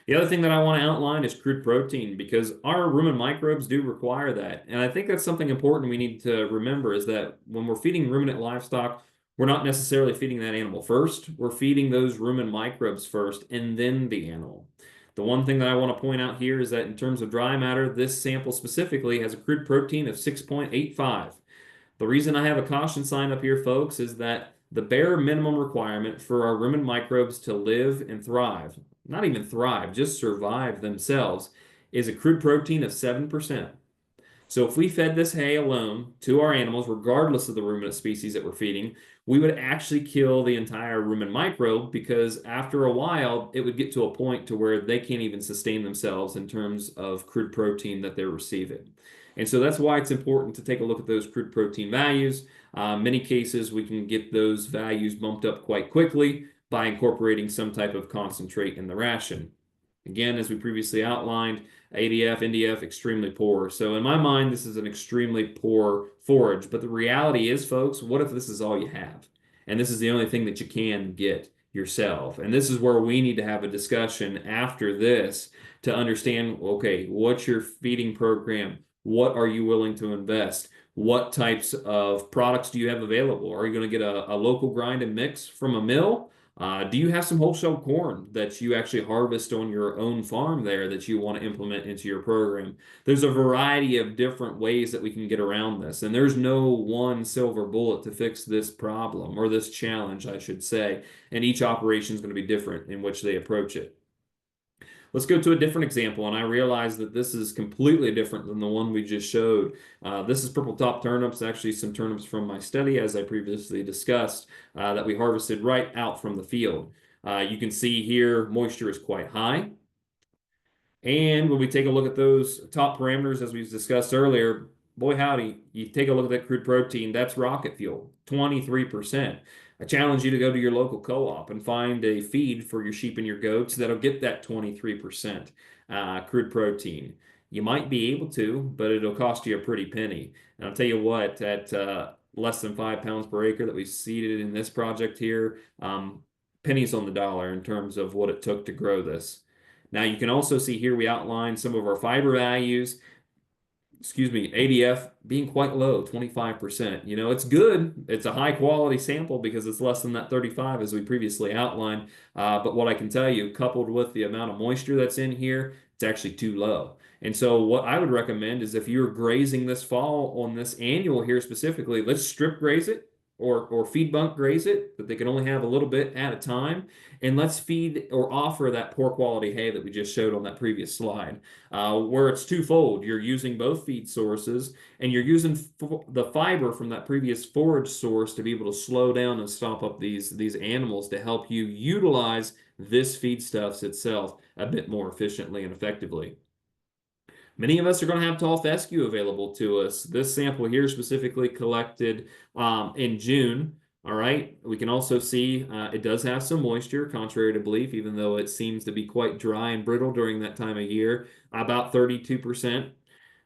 The other thing that I want to outline is crude protein because our rumen microbes do require that. And I think that's something important we need to remember is that when we're feeding ruminant livestock, we're not necessarily feeding that animal first. We're feeding those rumen microbes first and then the animal. The one thing that I want to point out here is that in terms of dry matter, this sample specifically has a crude protein of 6.85. The reason I have a caution sign up here, folks, is that the bare minimum requirement for our rumen microbes to live and thrive, not even thrive, just survive themselves, is a crude protein of 7%. So if we fed this hay alone to our animals, regardless of the ruminant species that we're feeding, we would actually kill the entire rumen microbe because after a while, it would get to a point to where they can't even sustain themselves in terms of crude protein that they're receiving. And so that's why it's important to take a look at those crude protein values. Many cases, we can get those values bumped up quite quickly by incorporating some type of concentrate in the ration. Again, as we previously outlined, ADF, NDF, extremely poor. So in my mind, this is an extremely poor forage. But the reality is, folks, what if this is all you have? And this is the only thing that you can get yourself. And this is where we need to have a discussion after this to understand, okay, what's your feeding program? What are you willing to invest? What types of products do you have available? Are you going to get a local grind and mix from a mill? Do you have some wholesale corn that you actually harvest on your own farm there that you want to implement into your program? There's a variety of different ways that we can get around this, and there's no one silver bullet to fix this problem or this challenge, I should say, and each operation is going to be different in which they approach it. Let's go to a different example, and I realize that this is completely different than the one we just showed. This is purple top turnips, actually some turnips from my study, as I previously discussed, that we harvested right out from the field. You can see here moisture is quite high. And when we take a look at those top parameters, as we've discussed earlier, boy howdy, you take a look at that crude protein, that's rocket fuel, 23%. I challenge you to go to your local co-op and find a feed for your sheep and your goats that'll get that 23% crude protein. You might be able to, but it'll cost you a pretty penny. And I'll tell you what, at less than 5 pounds per acre that we seeded in this project here, pennies on the dollar in terms of what it took to grow this. Now you can also see here we outline some of our fiber values. Excuse me, ADF being quite low, 25%. You know, it's good. It's a high quality sample because it's less than that 35 as we previously outlined. But what I can tell you, coupled with the amount of moisture that's in here, it's actually too low. And so what I would recommend is if you're grazing this fall on this annual here specifically, let's strip graze it or feed bunk graze it, but they can only have a little bit at a time. And let's feed or offer that poor quality hay that we just showed on that previous slide, where it's twofold. You're using both feed sources and you're using the fiber from that previous forage source to be able to slow down and stop up these animals to help you utilize this feedstuffs itself a bit more efficiently and effectively. Many of us are going to have tall fescue available to us. This sample here specifically collected in June. All right. We can also see it does have some moisture, contrary to belief, even though it seems to be quite dry and brittle during that time of year, about 32%.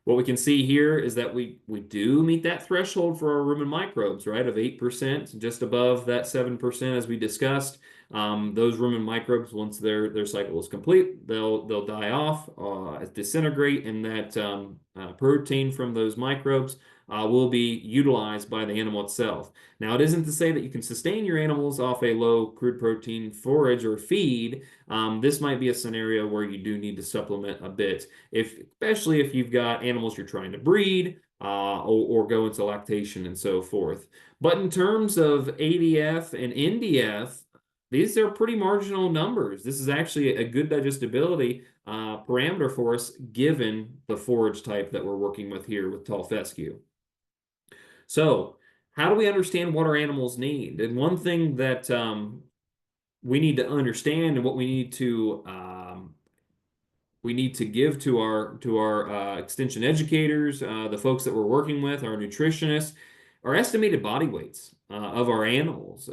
What we can see here is that we do meet that threshold for our rumen microbes, right, of 8%, just above that 7% as we discussed. Those rumen microbes, once their cycle is complete, they'll die off, disintegrate, and that protein from those microbes will be utilized by the animal itself. Now, it isn't to say that you can sustain your animals off a low crude protein forage or feed. This might be a scenario where you do need to supplement a bit, especially if you've got animals you're trying to breed or go into lactation and so forth. But in terms of ADF and NDF, these are pretty marginal numbers. This is actually a good digestibility parameter for us given the forage type that we're working with here with tall fescue. So how do we understand what our animals need? And one thing that we need to understand and what we need to give to our extension educators, the folks that we're working with, our nutritionists, are estimated body weights of our animals,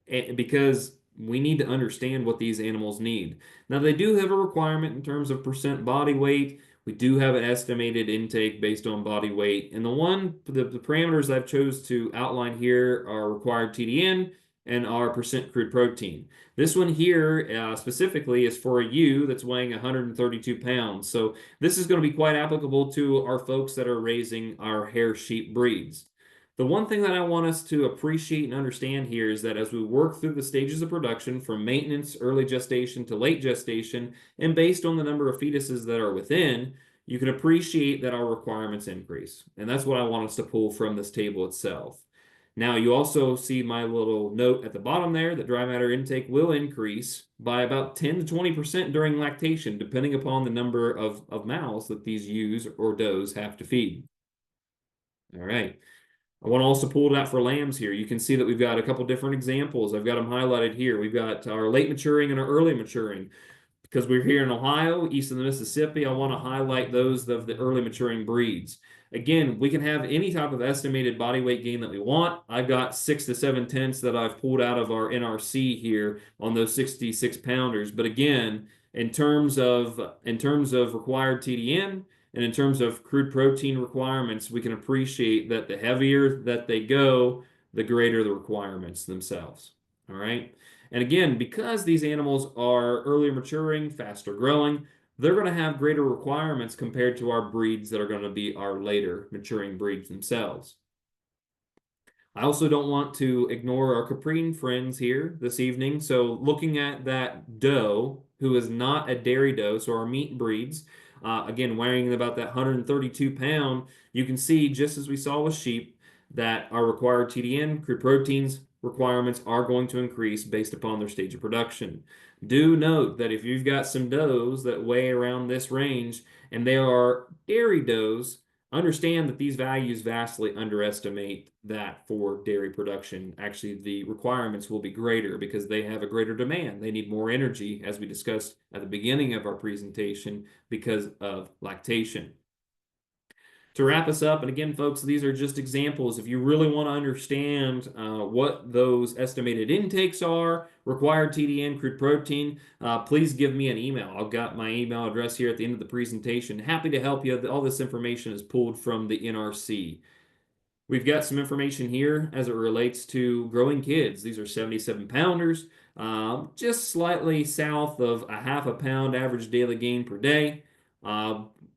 because we need to understand what these animals need. Now, they do have a requirement in terms of percent body weight. We do have an estimated intake based on body weight, and the parameters I've chose to outline here are required TDN and our percent crude protein. This one here specifically is for a ewe that's weighing 132 pounds. So this is going to be quite applicable to our folks that are raising our hair sheep breeds. The one thing that I want us to appreciate and understand here is that as we work through the stages of production from maintenance, early gestation to late gestation, and based on the number of fetuses that are within, you can appreciate that our requirements increase. And that's what I want us to pull from this table itself. Now, you also see my little note at the bottom there that dry matter intake will increase by about 10 to 20% during lactation, depending upon the number of mouths that these ewes or does have to feed. All right. I want to also pull that for lambs here. You can see that we've got a couple different examples. I've got them highlighted here. We've got our late maturing and our early maturing. Because we're here in Ohio, east of the Mississippi, I want to highlight those of the early maturing breeds. Again, we can have any type of estimated body weight gain that we want. I've got 6 to 7/10 that I've pulled out of our NRC here on those 66 pounders. But again, in terms of required TDN and in terms of crude protein requirements, we can appreciate that the heavier that they go, the greater the requirements themselves. All right. And again, because these animals are earlier maturing, faster growing, they're going to have greater requirements compared to our breeds that are going to be our later maturing breeds themselves. I also don't want to ignore our caprine friends here this evening. So looking at that doe, who is not a dairy doe, so our meat breeds, again, weighing about that 132 pound, you can see, just as we saw with sheep, that our required TDN, crude proteins, requirements are going to increase based upon their stage of production. Do note that if you've got some does that weigh around this range and they are dairy does, understand that these values vastly underestimate that for dairy production. Actually, the requirements will be greater because they have a greater demand. They need more energy, as we discussed at the beginning of our presentation, because of lactation. To wrap us up, and again, folks, these are just examples. If you really want to understand what those estimated intakes are, required TDN, crude protein, please give me an email. I've got my email address here at the end of the presentation. Happy to help you. All this information is pulled from the NRC. We've got some information here as it relates to growing kids. These are 77 pounders, just slightly south of a half a pound average daily gain per day.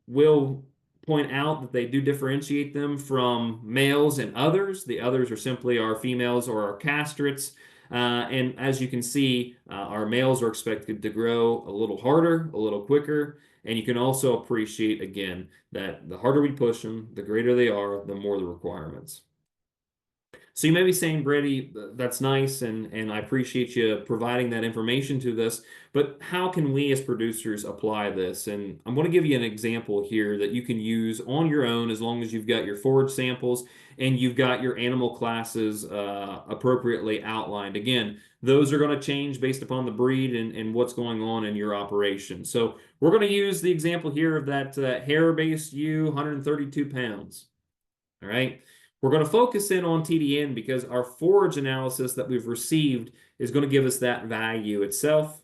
We'll point out that they do differentiate them from males and others. The others are simply our females or our castrates. And as you can see, our males are expected to grow a little harder, a little quicker. And you can also appreciate, again, that the harder we push them, the greater they are, the more the requirements. So you may be saying, Brady, that's nice, and I appreciate you providing that information to this, but how can we as producers apply this? And I'm going to give you an example here that you can use on your own as long as you've got your forage samples and you've got your animal classes appropriately outlined. Again, those are going to change based upon the breed and what's going on in your operation. So we're going to use the example here of that hair-based ewe, 132 pounds. All right. We're going to focus in on TDN because our forage analysis that we've received is going to give us that value itself.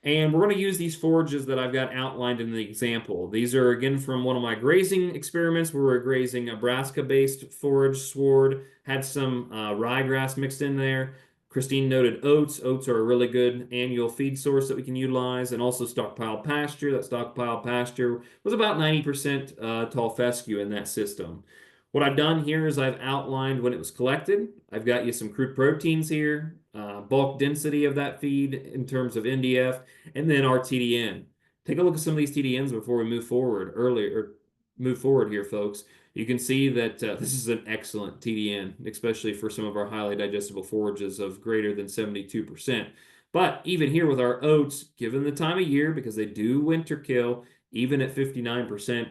And we're going to use these forages that I've got outlined in the example. These are, again, from one of my grazing experiments where we're grazing a Nebraska-based forage sward, had some ryegrass mixed in there. Christine noted oats. Oats are a really good annual feed source that we can utilize, and also stockpiled pasture. That stockpiled pasture was about 90% tall fescue in that system. What I've done here is I've outlined when it was collected. I've got you some crude proteins here, bulk density of that feed in terms of NDF, and then our TDN. Take a look at some of these TDNs before we move forward here, folks. You can see that this is an excellent TDN, especially for some of our highly digestible forages of greater than 72%. But even here with our oats, given the time of year, because they do winter kill, even at 59%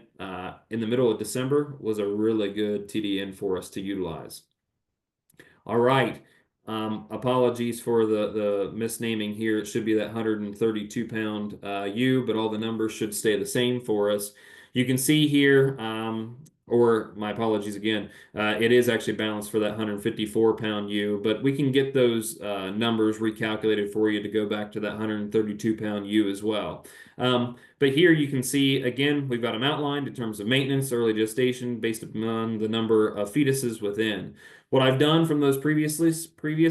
in the middle of December, was a really good TDN for us to utilize. All right. Apologies for the misnaming here. It should be that 132 pound ewe, but all the numbers should stay the same for us. You can see here, or my apologies again, it is actually balanced for that 154 pound ewe, but we can get those numbers recalculated for you to go back to that 132 pound ewe as well. But here you can see, again, we've got them outlined in terms of maintenance, early gestation, based upon the number of fetuses within. What I've done from those previous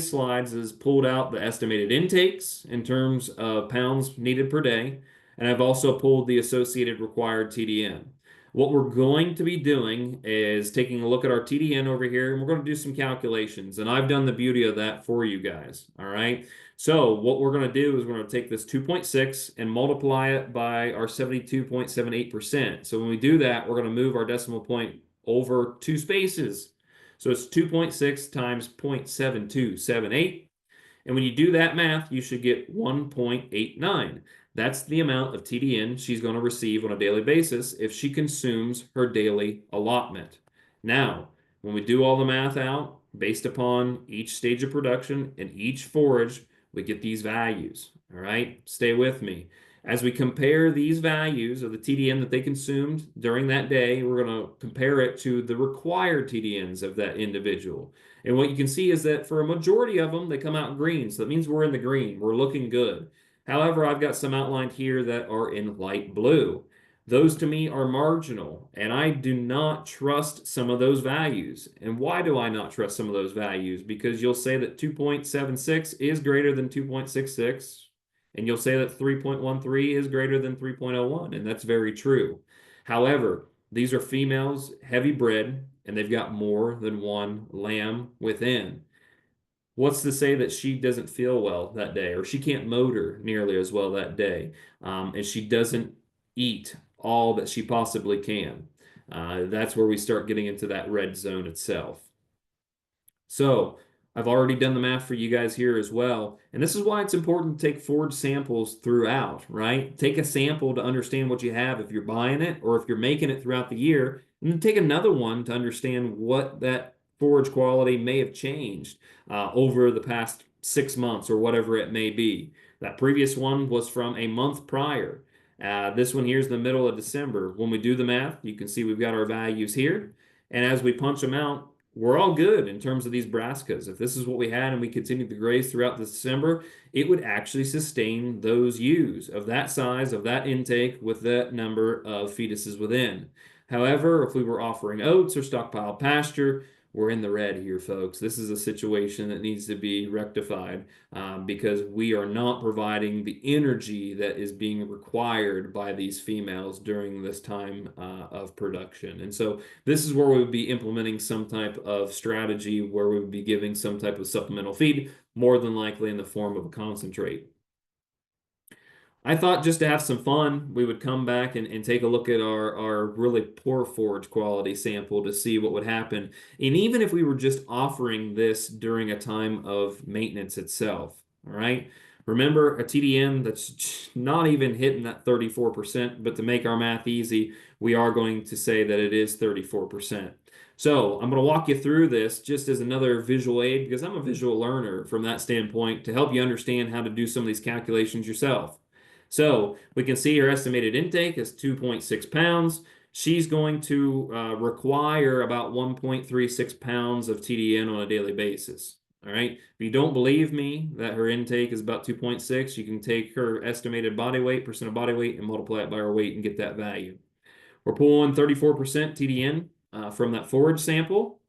slides is pulled out the estimated intakes in terms of pounds needed per day, and I've also pulled the associated required TDN. What we're going to be doing is taking a look at our TDN over here, and we're going to do some calculations, and I've done the beauty of that for you guys, all right? So what we're going to do is we're going to take this 2.6 and multiply it by our 72.78%. So when we do that, we're going to move our decimal point over two spaces. So it's 2.6 times 0.7278. And when you do that math, you should get 1.89. That's the amount of TDN she's going to receive on a daily basis if she consumes her daily allotment. Now, when we do all the math out, based upon each stage of production and each forage, we get these values. All right, stay with me. As we compare these values of the TDN that they consumed during that day, we're going to compare it to the required TDNs of that individual. And what you can see is that for a majority of them, they come out green. So that means we're in the green. We're looking good. However, I've got some outlined here that are in light blue. Those to me are marginal, and I do not trust some of those values. And why do I not trust some of those values? Because you'll say that 2.76 is greater than 2.66, and you'll say that 3.13 is greater than 3.01, and that's very true. However, these are females, heavy bred, and they've got more than one lamb within. What's to say that she doesn't feel well that day, or she can't motor nearly as well that day, and she doesn't eat all that she possibly can? That's where we start getting into that red zone itself. So I've already done the math for you guys here as well. And this is why it's important to take forage samples throughout, right? Take a sample to understand what you have if you're buying it or if you're making it throughout the year, and then take another one to understand what that forage quality may have changed over the past 6 months or whatever it may be. That previous one was from a month prior. This one here is the middle of December. When we do the math, you can see we've got our values here. And as we punch them out, we're all good in terms of these brassicas. If this is what we had and we continued to graze throughout this December, it would actually sustain those ewes of that size, of that intake, with that number of fetuses within. However, if we were offering oats or stockpiled pasture, we're in the red here, folks. This is a situation that needs to be rectified because we are not providing the energy that is being required by these females during this time of production. And so this is where we would be implementing some type of strategy where we would be giving some type of supplemental feed, more than likely in the form of a concentrate. I thought just to have some fun, we would come back and take a look at our really poor forage quality sample to see what would happen. And even if we were just offering this during a time of maintenance itself, all right? Remember a TDN that's not even hitting that 34%, but to make our math easy, we are going to say that it is 34%. So I'm going to walk you through this just as another visual aid because I'm a visual learner from that standpoint to help you understand how to do some of these calculations yourself. So we can see her estimated intake is 2.6 pounds. She's going to require about 1.36 pounds of TDN on a daily basis. All right. If you don't believe me that her intake is about 2.6, you can take her estimated body weight, percent of body weight, and multiply it by her weight and get that value. We're pulling 34% TDN from that forage sample.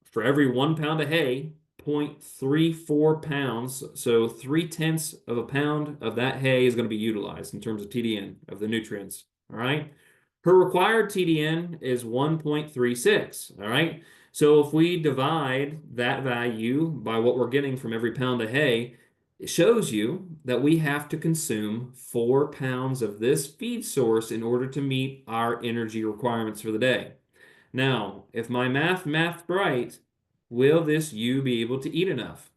For every 1 pound of hay, 0.34 pounds, so 3/10 of a pound of that hay is going to be utilized in terms of TDN of the nutrients. All right. Her required TDN is 1.36. All right. So if we divide that value by what we're getting from every pound of hay, it shows you that we have to consume 4 pounds of this feed source in order to meet our energy requirements for the day. Now, if my math right, will this ewe be able to eat enough?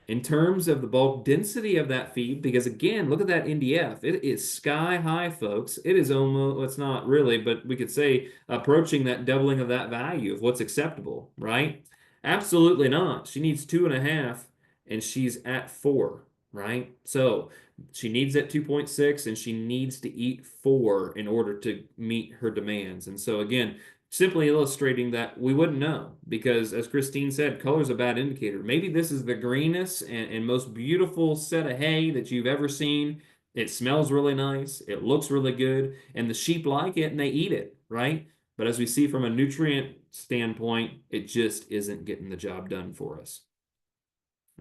In terms of the bulk density of that feed, because again, look at that NDF. It is sky high, folks. It is almost, well, it's not really, but we could say approaching that doubling of that value of what's acceptable, right? Absolutely not. She needs 2.5 and she's at 4, right? So she needs that 2.6 and she needs to eat 4 in order to meet her demands. And so again, simply illustrating that we wouldn't know because, as Christine said, color is a bad indicator. Maybe this is the greenest and most beautiful set of hay that you've ever seen. It smells really nice, it looks really good, and the sheep like it and they eat it, right? But as we see from a nutrient standpoint, it just isn't getting the job done for us.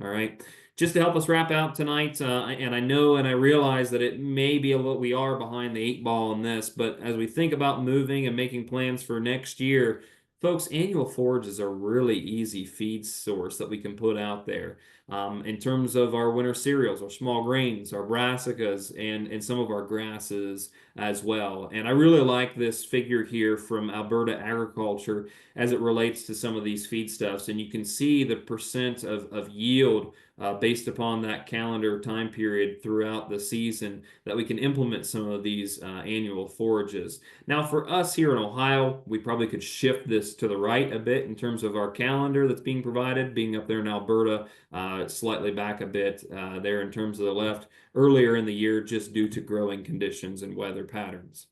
All right. Just to help us wrap out tonight, and I know and I realize that it may be a little, we are behind the 8 ball in this, but as we think about moving and making plans for next year, folks, annual forages are a really easy feed source that we can put out there. In terms of our winter cereals, our small grains, our brassicas, and some of our grasses as well. And I really like this figure here from Alberta Agriculture as it relates to some of these feedstuffs. And you can see the percent of yield based upon that calendar time period throughout the season that we can implement some of these annual forages. Now, for us here in Ohio, we probably could shift this to the right a bit in terms of our calendar that's being provided, being up there in Alberta, slightly back a bit there in terms of the left earlier in the year just due to growing conditions and weather patterns.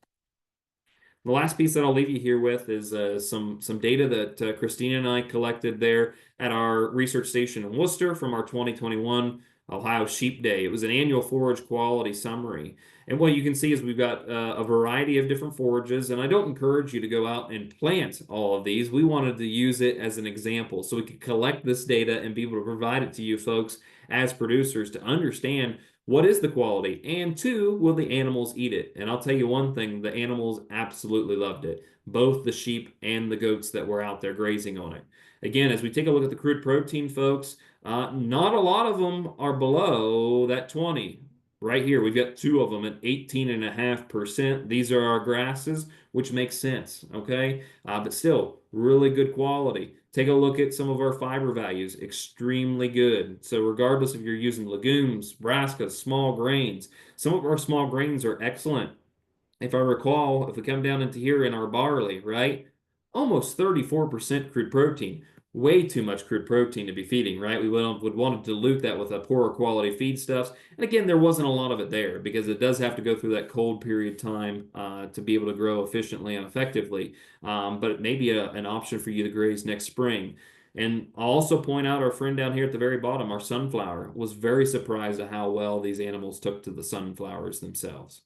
The last piece that I'll leave you here with is some data that Christina and I collected there at our research station in Worcester from our 2021 Ohio Sheep Day. It was an annual forage quality summary. And what you can see is we've got a variety of different forages, and I don't encourage you to go out and plant all of these. We wanted to use it as an example so we could collect this data and be able to provide it to you folks as producers to understand what is the quality, and two, will the animals eat it? And I'll tell you one thing, the animals absolutely loved it, both the sheep and the goats that were out there grazing on it. Again, as we take a look at the crude protein, folks, not a lot of them are below that 20. Right here, we've got 2 of them at 18.5%. These are our grasses, which makes sense, okay? But still, really good quality. Take a look at some of our fiber values, extremely good. So regardless if you're using legumes, brassicas, small grains, some of our small grains are excellent. If I recall, if we come down into here in our barley, right? Almost 34% crude protein. Way too much crude protein to be feeding, right? We would want to dilute that with a poorer quality feedstuffs. And again, there wasn't a lot of it there because it does have to go through that cold period time to be able to grow efficiently and effectively. But it may be an option for you to graze next spring. And I'll also point out our friend down here at the very bottom, our sunflower, was very surprised at how well these animals took to the sunflowers themselves.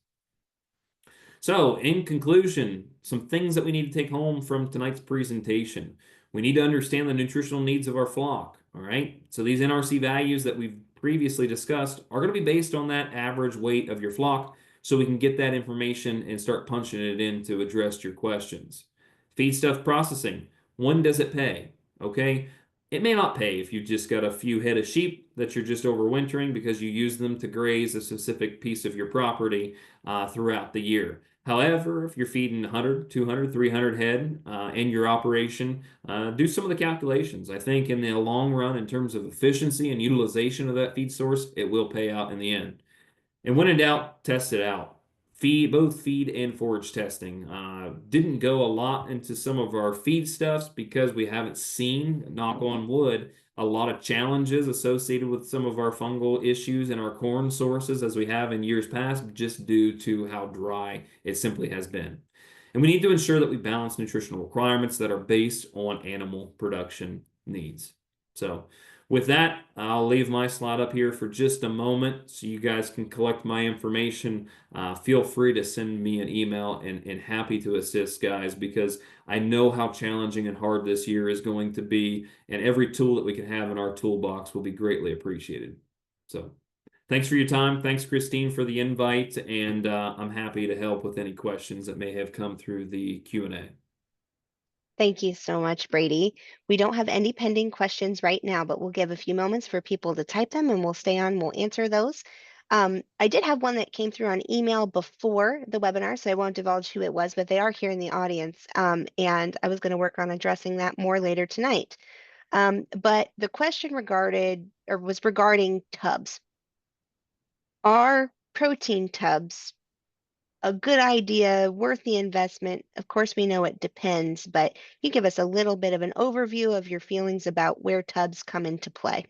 So, in conclusion, some things that we need to take home from tonight's presentation. We need to understand the nutritional needs of our flock. All right. So, these NRC values that we've previously discussed are going to be based on that average weight of your flock so we can get that information and start punching it in to address your questions. Feedstuff processing. When does it pay? Okay. It may not pay if you've just got a few head of sheep that you're just overwintering because you use them to graze a specific piece of your property throughout the year. However, if you're feeding 100, 200, 300 head in your operation, do some of the calculations. I think in the long run, in terms of efficiency and utilization of that feed source, it will pay out in the end. And when in doubt, test it out. Both feed and forage testing. Didn't go a lot into some of our feed stuffs because we haven't seen, knock on wood, a lot of challenges associated with some of our fungal issues in our corn sources as we have in years past, just due to how dry it simply has been. And we need to ensure that we balance nutritional requirements that are based on animal production needs. So, with that, I'll leave my slide up here for just a moment so you guys can collect my information. Feel free to send me an email and happy to assist, guys, because I know how challenging and hard this year is going to be, and every tool that we can have in our toolbox will be greatly appreciated. So, thanks for your time. Thanks, Christine, for the invite, and I'm happy to help with any questions that may have come through the Q&A. Thank you so much, Brady. We don't have any pending questions right now, but we'll give a few moments for people to type them and we'll stay on, we'll answer those. I did have one that came through on email before the webinar, so I won't divulge who it was, but they are here in the audience. And I was going to work on addressing that more later tonight. But the question was regarding tubs. Are protein tubs a good idea, worth the investment? Of course, we know it depends, but you give us a little bit of an overview of your feelings about where tubs come into play.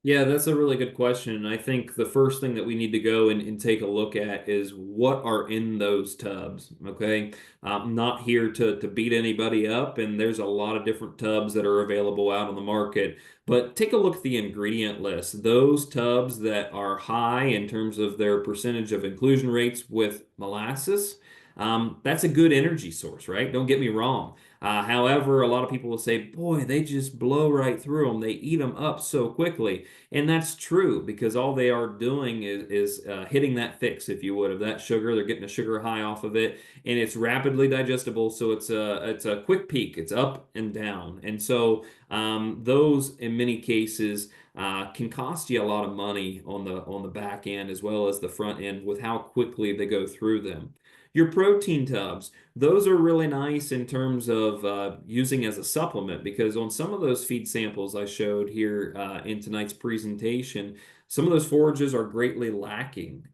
Yeah, that's a really good question. I think the first thing that we need to go and take a look at is what are in those tubs. Okay. I'm not here to beat anybody up, and there's a lot of different tubs that are available out on the market. But take a look at the ingredient list. Those tubs that are high in terms of their percentage of inclusion rates with molasses, that's a good energy source, right? Don't get me wrong. However, a lot of people will say, boy, they just blow right through them. They eat them up so quickly. And that's true because all they are doing is hitting that fix, if you would, of that sugar. They're getting a sugar high off of it, and it's rapidly digestible. So it's a quick peak. It's up and down. And so those, in many cases, can cost you a lot of money on the back end as well as the front end with how quickly they go through them. Your protein tubs, those are really nice in terms of using as a supplement because on some of those feed samples I showed here in tonight's presentation, some of those forages are greatly lacking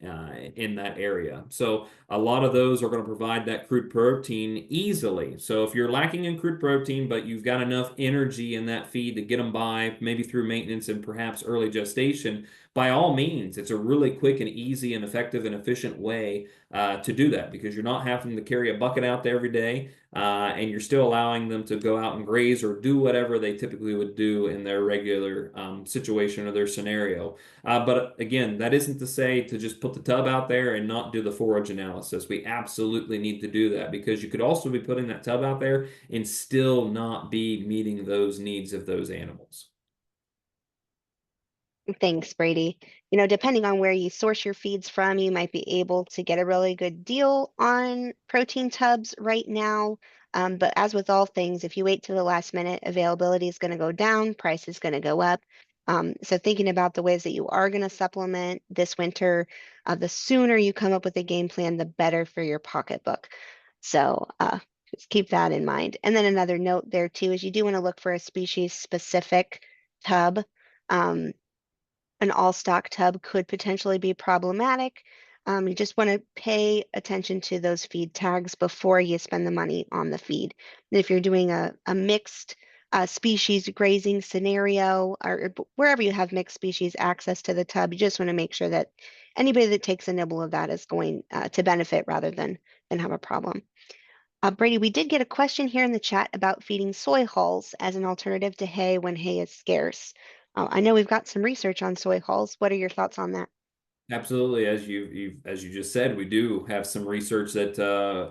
in that area. So a lot of those are going to provide that crude protein easily. So if you're lacking in crude protein, but you've got enough energy in that feed to get them by, maybe through maintenance and perhaps early gestation, by all means, it's a really quick and easy and effective and efficient way to do that because you're not having to carry a bucket out there every day and you're still allowing them to go out and graze or do whatever they typically would do in their regular situation or their scenario. But again, that isn't to say to just put the tub out there and not do the forage analysis. We absolutely need to do that because you could also be putting that tub out there and still not be meeting those needs of those animals. Thanks, Brady. You know, depending on where you source your feeds from, you might be able to get a really good deal on protein tubs right now. But as with all things, if you wait to the last minute, availability is going to go down, price is going to go up. So thinking about the ways that you are going to supplement this winter, the sooner you come up with a game plan, the better for your pocketbook. So Just keep that in mind. And then another note there too is you do want to look for a species specific tub. Um, an all stock tub could potentially be problematic. You just want to pay attention to those feed tags before you spend the money on the feed. And if you're doing a mixed species grazing scenario, or wherever you have mixed species access to the tub, you just want to make sure that anybody that takes a nibble of that is going to benefit rather than have a problem. Brady, we did get a question here in the chat about feeding soy hulls as an alternative to hay when hay is scarce. I know we've got some research on soy hulls. What are your thoughts on that? Absolutely, as you just said, we do have some research that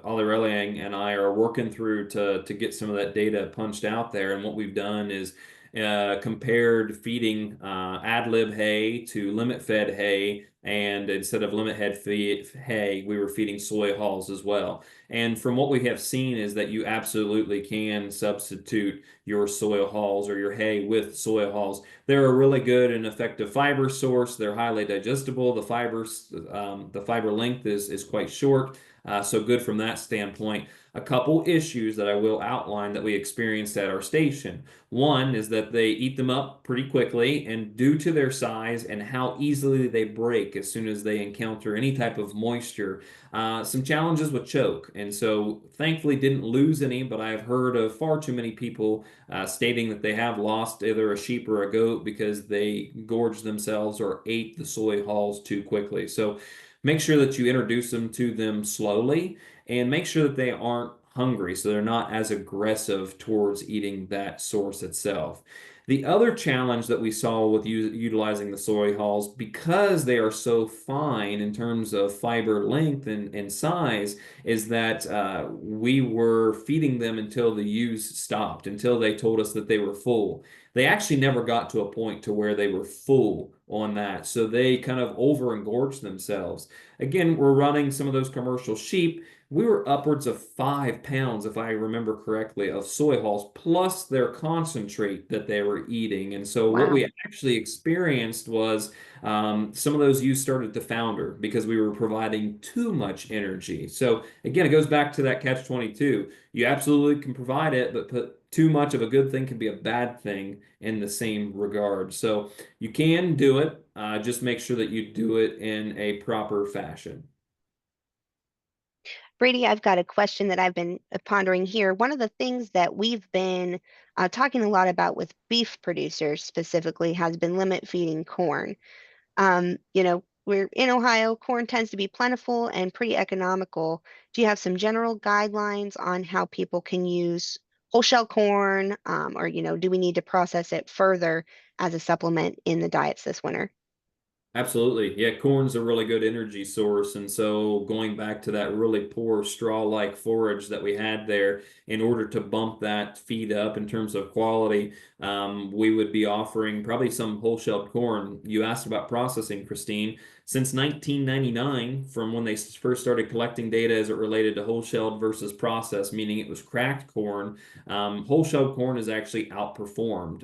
Ollie Reliang and I are working through to get some of that data punched out there. And what we've done is compared feeding ad lib hay to limit fed hay, and instead of limit head feed hay, we were feeding soy hulls as well. And from what we have seen is that you absolutely can substitute your soil hulls or your hay with soil hulls. They're a really good and effective fiber source. They're highly digestible. The fiber length is quite short, so good from that standpoint. A couple issues that I will outline that we experienced at our station. One is that they eat them up pretty quickly, and due to their size and how easily they break as soon as they encounter any type of moisture, some challenges with choke. And so thankfully didn't lose any, but I've heard of far too many people stating that they have lost either a sheep or a goat because they gorged themselves or ate the soy hulls too quickly. So make sure that you introduce them slowly and make sure that they aren't hungry so they're not as aggressive towards eating that source itself. The other challenge that we saw with utilizing the soy hulls, because they are so fine in terms of fiber length and size, is that we were feeding them until the ewes stopped, until they told us that they were full. They actually never got to a point to where they were full on that, so they kind of over engorged themselves. Again, we're running some of those commercial sheep. We were upwards of 5 pounds, if I remember correctly, of soy hulls, plus their concentrate that they were eating. And so what Wow. we actually experienced was some of those ewes started to founder because we were providing too much energy. So again, it goes back to that catch-22. You absolutely can provide it, but too much of a good thing can be a bad thing in the same regard. So you can do it, just make sure that you do it in a proper fashion. Brady, I've got a question that I've been pondering here. One of the things that we've been talking a lot about with beef producers specifically has been limit feeding corn. We're in Ohio, corn tends to be plentiful and pretty economical. Do you have some general guidelines on how people can use whole shell corn, or, do we need to process it further as a supplement in the diets this winter? Absolutely. Yeah, corn's a really good energy source. And so going back to that really poor straw-like forage that we had there, in order to bump that feed up in terms of quality, we would be offering probably some whole-shelled corn. You asked about processing, Christine. Since 1999, from when they first started collecting data as it related to whole-shelled versus processed, meaning it was cracked corn, whole-shelled corn has actually outperformed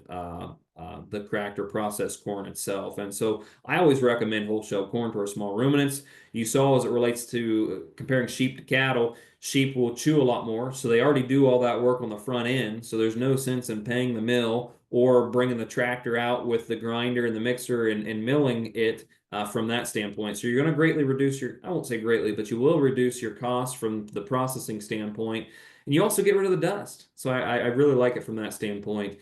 the cracked or processed corn itself. And so I always recommend whole shell corn to our small ruminants. You saw as it relates to comparing sheep to cattle, sheep will chew a lot more. So they already do all that work on the front end. So there's no sense in paying the mill or bringing the tractor out with the grinder and the mixer and milling it from that standpoint. So you're going to greatly reduce your, I won't say greatly, but you will reduce your costs from the processing standpoint. And you also get rid of the dust. So I really like it from that standpoint.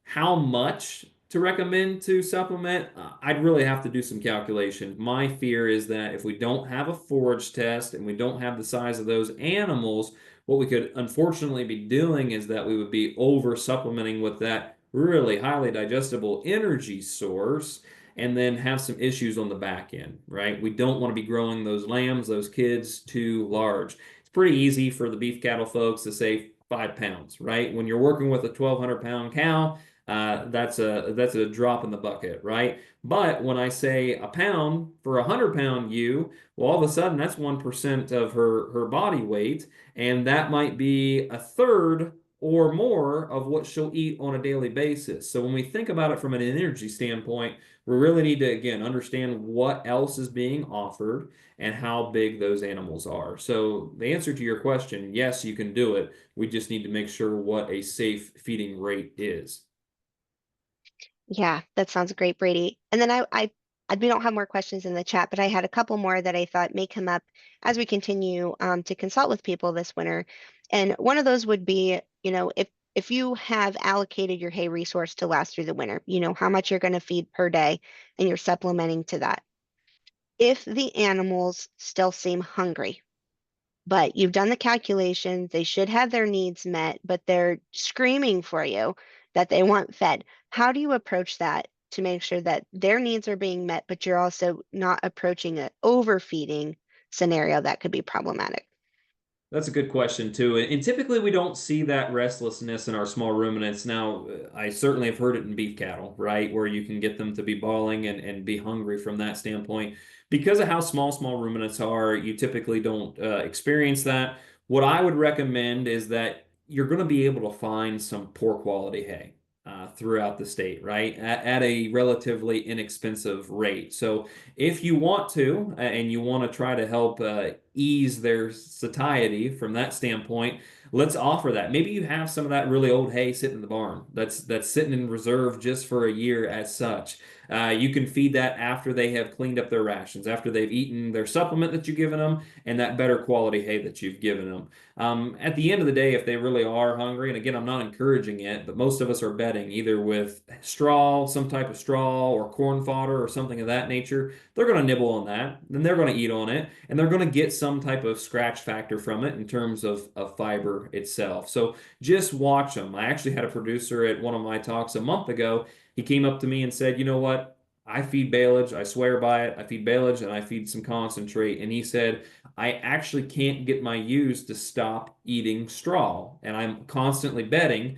How much to recommend to supplement? I'd really have to do some calculation. My fear is that if we don't have a forage test and we don't have the size of those animals, what we could unfortunately be doing is that we would be over supplementing with that really highly digestible energy source and then have some issues on the back end, right? We don't want to be growing those lambs, those kids too large. It's pretty easy for the beef cattle folks to say 5 pounds, right? When you're working with a 1,200-pound cow, that's a drop in the bucket, right? But when I say a pound for 100-pound ewe, well, all of a sudden that's 1% of her body weight, and that might be a third or more of what she'll eat on a daily basis. So when we think about it from an energy standpoint, we really need to, again, understand what else is being offered and how big those animals are. So the answer to your question, yes, you can do it. We just need to make sure what a safe feeding rate is. Yeah, that sounds great, Brady. And then we don't have more questions in the chat, but I had a couple more that I thought may come up as we continue to consult with people this winter. And one of those would be, if you have allocated your hay resource to last through the winter, how much you're going to feed per day, and you're supplementing to that. If the animals still seem hungry, but you've done the calculations, they should have their needs met, but they're screaming for you that they want fed. How do you approach that to make sure that their needs are being met, but you're also not approaching an overfeeding scenario that could be problematic? That's a good question too. And typically we don't see that restlessness in our small ruminants. Now, I certainly have heard it in beef cattle, right? Where you can get them to be bawling and be hungry from that standpoint. Because of how small ruminants are, you typically don't experience that. What I would recommend is that you're going to be able to find some poor quality hay throughout the state, right? At a relatively inexpensive rate. So if you want to, and you want to try to help ease their satiety from that standpoint, let's offer that. Maybe you have some of that really old hay sitting in the barn that's sitting in reserve just for a year as such. You can feed that after they have cleaned up their rations, after they've eaten their supplement that you've given them, and that better quality hay that you've given them. At the end of the day, if they really are hungry, and again, I'm not encouraging it, but most of us are bedding either with straw, some type of straw, or corn fodder, or something of that nature. They're going to nibble on that, then they're going to eat on it, and they're going to get some type of scratch factor from it in terms of fiber itself. So just watch them. I actually had a producer at one of my talks a month ago. He came up to me and said, you know what? I feed baleage. I swear by it. I feed baleage and I feed some concentrate. And he said, I actually can't get my ewes to stop eating straw. And I'm constantly bedding.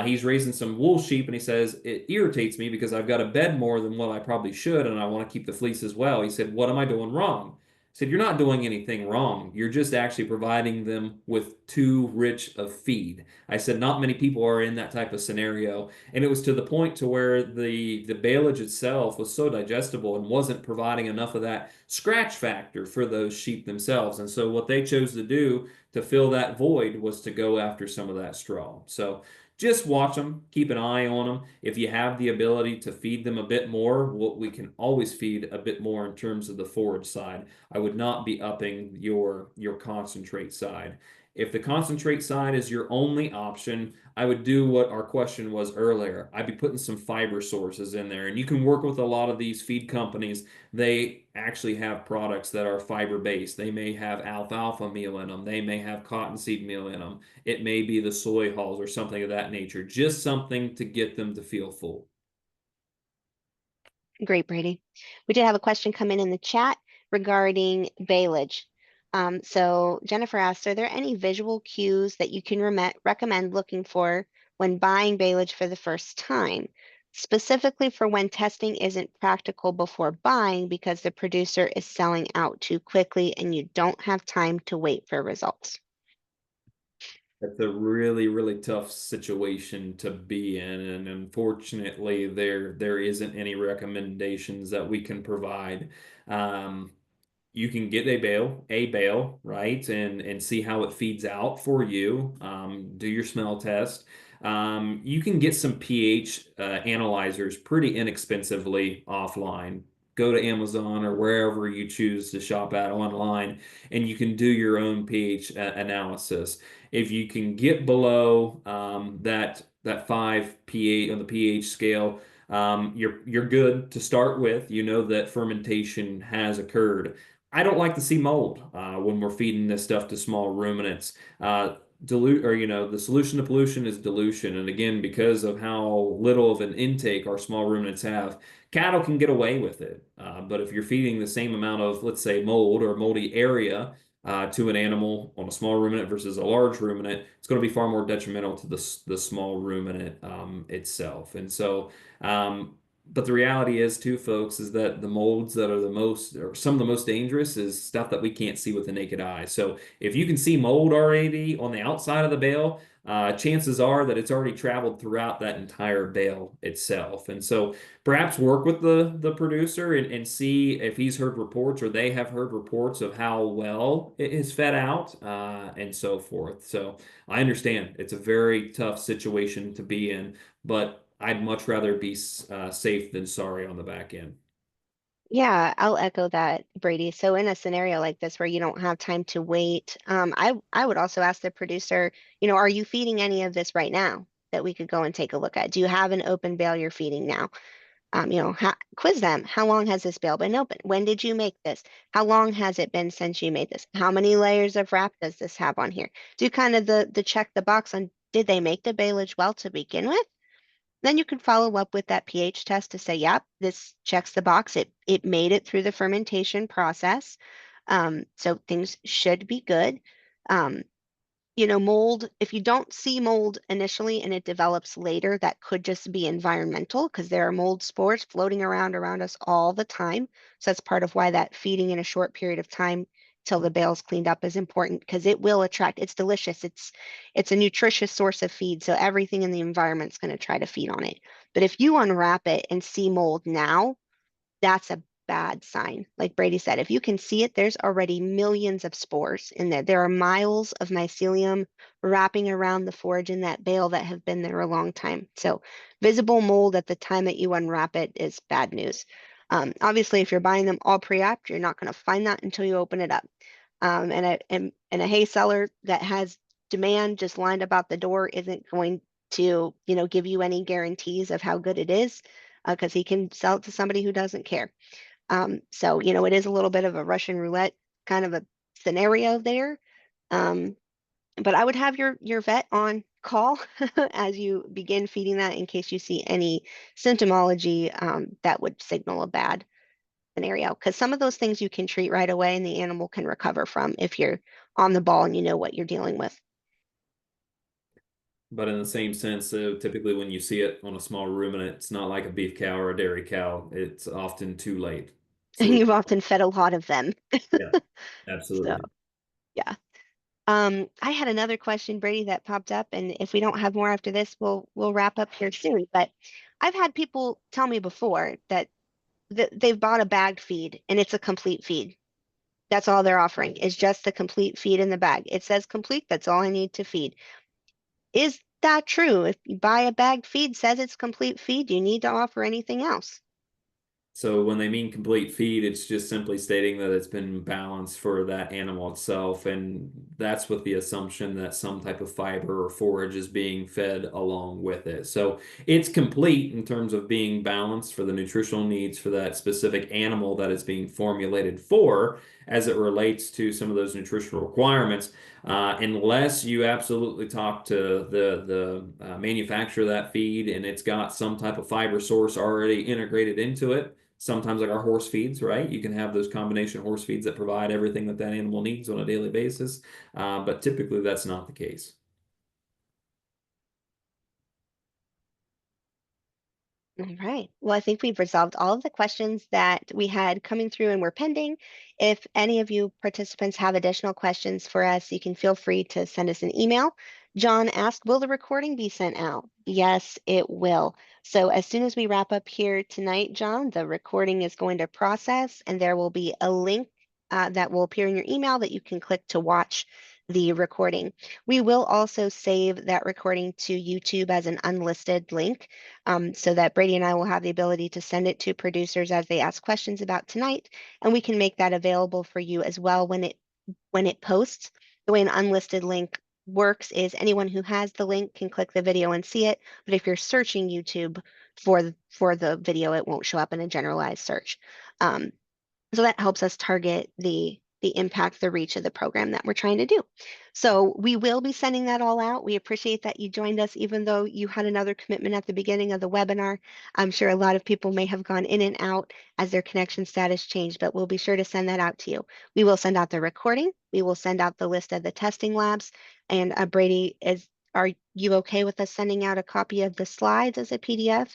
He's raising some wool sheep and he says, it irritates me because I've got to bed more than what I probably should. And I want to keep the fleece as well. He said, what am I doing wrong? I said, you're not doing anything wrong. You're just actually providing them with too rich of feed. I said, not many people are in that type of scenario. And it was to the point to where the baleage itself was so digestible and wasn't providing enough of that scratch factor for those sheep themselves. And so what they chose to do to fill that void was to go after some of that straw. So just watch them, keep an eye on them. If you have the ability to feed them a bit more, we can always feed a bit more in terms of the forage side. I would not be upping your concentrate side. If the concentrate side is your only option, I would do what our question was earlier. I'd be putting some fiber sources in there. And you can work with a lot of these feed companies. They actually have products that are fiber based. They may have alfalfa meal in them. They may have cottonseed meal in them. It may be the soy hulls or something of that nature. Just something to get them to feel full. Great, Brady. We did have a question come in the chat regarding baleage. So Jennifer asked, are there any visual cues that you can recommend looking for when buying baleage for the first time, specifically for when testing isn't practical before buying because the producer is selling out too quickly and you don't have time to wait for results? That's a really tough situation to be in, and unfortunately, there isn't any recommendations that we can provide. Um, you can get a bale, right, and see how it feeds out for you. Do your smell test. You can get some pH analyzers pretty inexpensively offline. Go to Amazon or wherever you choose to shop at online, and you can do your own pH analysis. If you can get below that 5 pH on the pH scale, you're good to start with. You know that fermentation has occurred. I don't like to see mold when we're feeding this stuff to small ruminants. Dilute or the solution to pollution is dilution, and again, because of how little of an intake our small ruminants have, cattle can get away with it. But if you're feeding the same amount of, let's say, mold or moldy area to an animal on a small ruminant versus a large ruminant, it's going to be far more detrimental to the small ruminant itself. And so, but the reality is too, folks, is that the molds that are the most, or some of the most dangerous, is stuff that we can't see with the naked eye. So if you can see mold already on the outside of the bale, chances are that it's already traveled throughout that entire bale itself. And so perhaps work with the producer and see if he's heard reports or they have heard reports of how well it is fed out, and so forth. So I understand it's a very tough situation to be in, but I'd much rather be safe than sorry on the back end. Yeah, I'll echo that, Brady. So in a scenario like this where you don't have time to wait, I would also ask the producer, are you feeding any of this right now that we could go and take a look at? Do you have an open bale you're feeding now? Quiz them. How long has this bale been open? When did you make this? How long has it been since you made this? How many layers of wrap does this have on here? Do kind of the check the box on, did they make the baleage well to begin with? Then you can follow up with that pH test to say, yep, this checks the box. It made it through the fermentation process. So things should be good. Um, Mold, if you don't see mold initially and it develops later, that could just be environmental because there are mold spores floating around us all the time. So that's part of why that feeding in a short period of time till the bale's cleaned up is important because it will attract, it's delicious. It's a nutritious source of feed. So everything in the environment's going to try to feed on it. But if you unwrap it and see mold now, that's a bad sign. Like Brady said, if you can see it, there's already millions of spores in there. There are miles of mycelium wrapping around the forage in that bale that have been there a long time. So visible mold at the time that you unwrap it is bad news. Obviously, if you're buying them all pre-wrapped, you're not going to find that until you open it up. And a hay seller that has demand just lined about the door isn't going to, give you any guarantees of how good it is because he can sell it to somebody who doesn't care. So, it is a little bit of a Russian roulette kind of a scenario there. Um, but I would have your vet on call as you begin feeding that in case you see any symptomology that would signal a bad scenario. Because some of those things you can treat right away and the animal can recover from if you're on the ball and you know what you're dealing with. But in the same sense, typically when you see it on a small ruminant, it's not like a beef cow or a dairy cow. It's often too late. So And we, you've often fed a lot of them. yeah, So, absolutely. yeah. I had another question, Brady, that popped up, and if we don't have more after this, we'll wrap up here soon. But I've had people tell me before that they've bought a bagged feed and it's a complete feed. That's all they're offering is just the complete feed in the bag. It says complete, that's all I need to feed. Is that true? If you buy a bagged feed, says it's complete feed, do you need to offer anything else? So when they mean complete feed, it's just simply stating that it's been balanced for that animal itself, and that's with the assumption that some type of fiber or forage is being fed along with it. So it's complete in terms of being balanced for the nutritional needs for that specific animal that is being formulated for, as it relates to some of those nutritional requirements. Unless you absolutely talk to the manufacturer of that feed and it's got some type of fiber source already integrated into it. Sometimes like our horse feeds, right? You can have those combination horse feeds that provide everything that that animal needs on a daily basis. But typically that's not the case. All right. Well, I think we've resolved all of the questions that we had coming through and were pending. If any of you participants have additional questions for us, you can feel free to send us an email. John asked, will the recording be sent out? Yes, it will. So as soon as we wrap up here tonight, John, the recording is going to process and there will be a link that will appear in your email that you can click to watch the recording. We will also save that recording to YouTube as an unlisted link so that Brady and I will have the ability to send it to producers as they ask questions about tonight, and we can make that available for you as well when it posts. The way an unlisted link works is anyone who has the link can click the video and see it, but if you're searching YouTube for the video, it won't show up in a generalized search. Um, so that helps us target the impact, the reach of the program that we're trying to do. So we will be sending that all out. We appreciate that you joined us, even though you had another commitment at the beginning of the webinar. I'm sure a lot of people may have gone in and out as their connection status changed, but we'll be sure to send that out to you. We will send out the recording. We will send out the list of the testing labs. And Brady, are you okay with us sending out a copy of the slides as a PDF?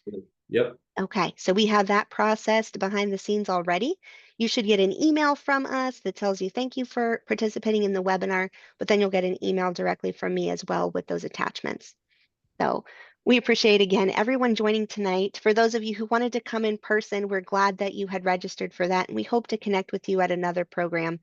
Yep. Okay, so we have that processed behind the scenes already. You should get an email from us that tells you thank you for participating in the webinar, but then you'll get an email directly from me as well with those attachments. So we appreciate again everyone joining tonight. For those of you who wanted to come in person, we're glad that you had registered for that, and we hope to connect with you at another program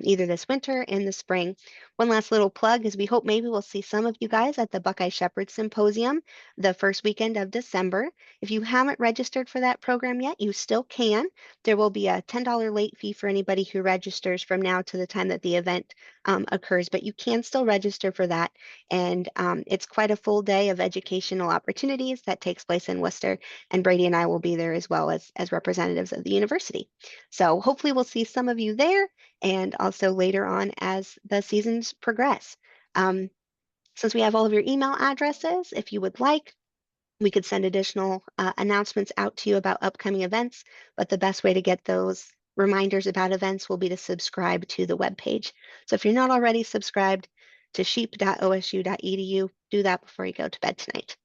either this winter in the spring. One last little plug is we hope maybe we'll see some of you guys at the Buckeye Shepherd Symposium the first weekend of December. If you haven't registered for that program yet, you still can. There will be a $10 late fee for anybody who registers from now to the time that the event occurs, but you can still register for that. And it's quite a full day of educational opportunities that takes place in Worcester. And Brady and I will be there as well as representatives of the university. So hopefully we'll see some of you there and also later on as the seasons progress. Um, since we have all of your email addresses, if you would like, we could send additional announcements out to you about upcoming events, but the best way to get those reminders about events will be to subscribe to the webpage. So if you're not already subscribed to sheep.osu.edu, do that before you go to bed tonight.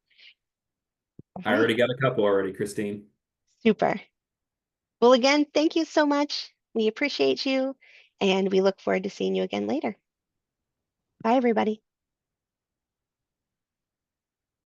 All I right, already got a couple already, Christine. super. Well, again, thank you so much. We appreciate you, and we look forward to seeing you again later. Bye, everybody.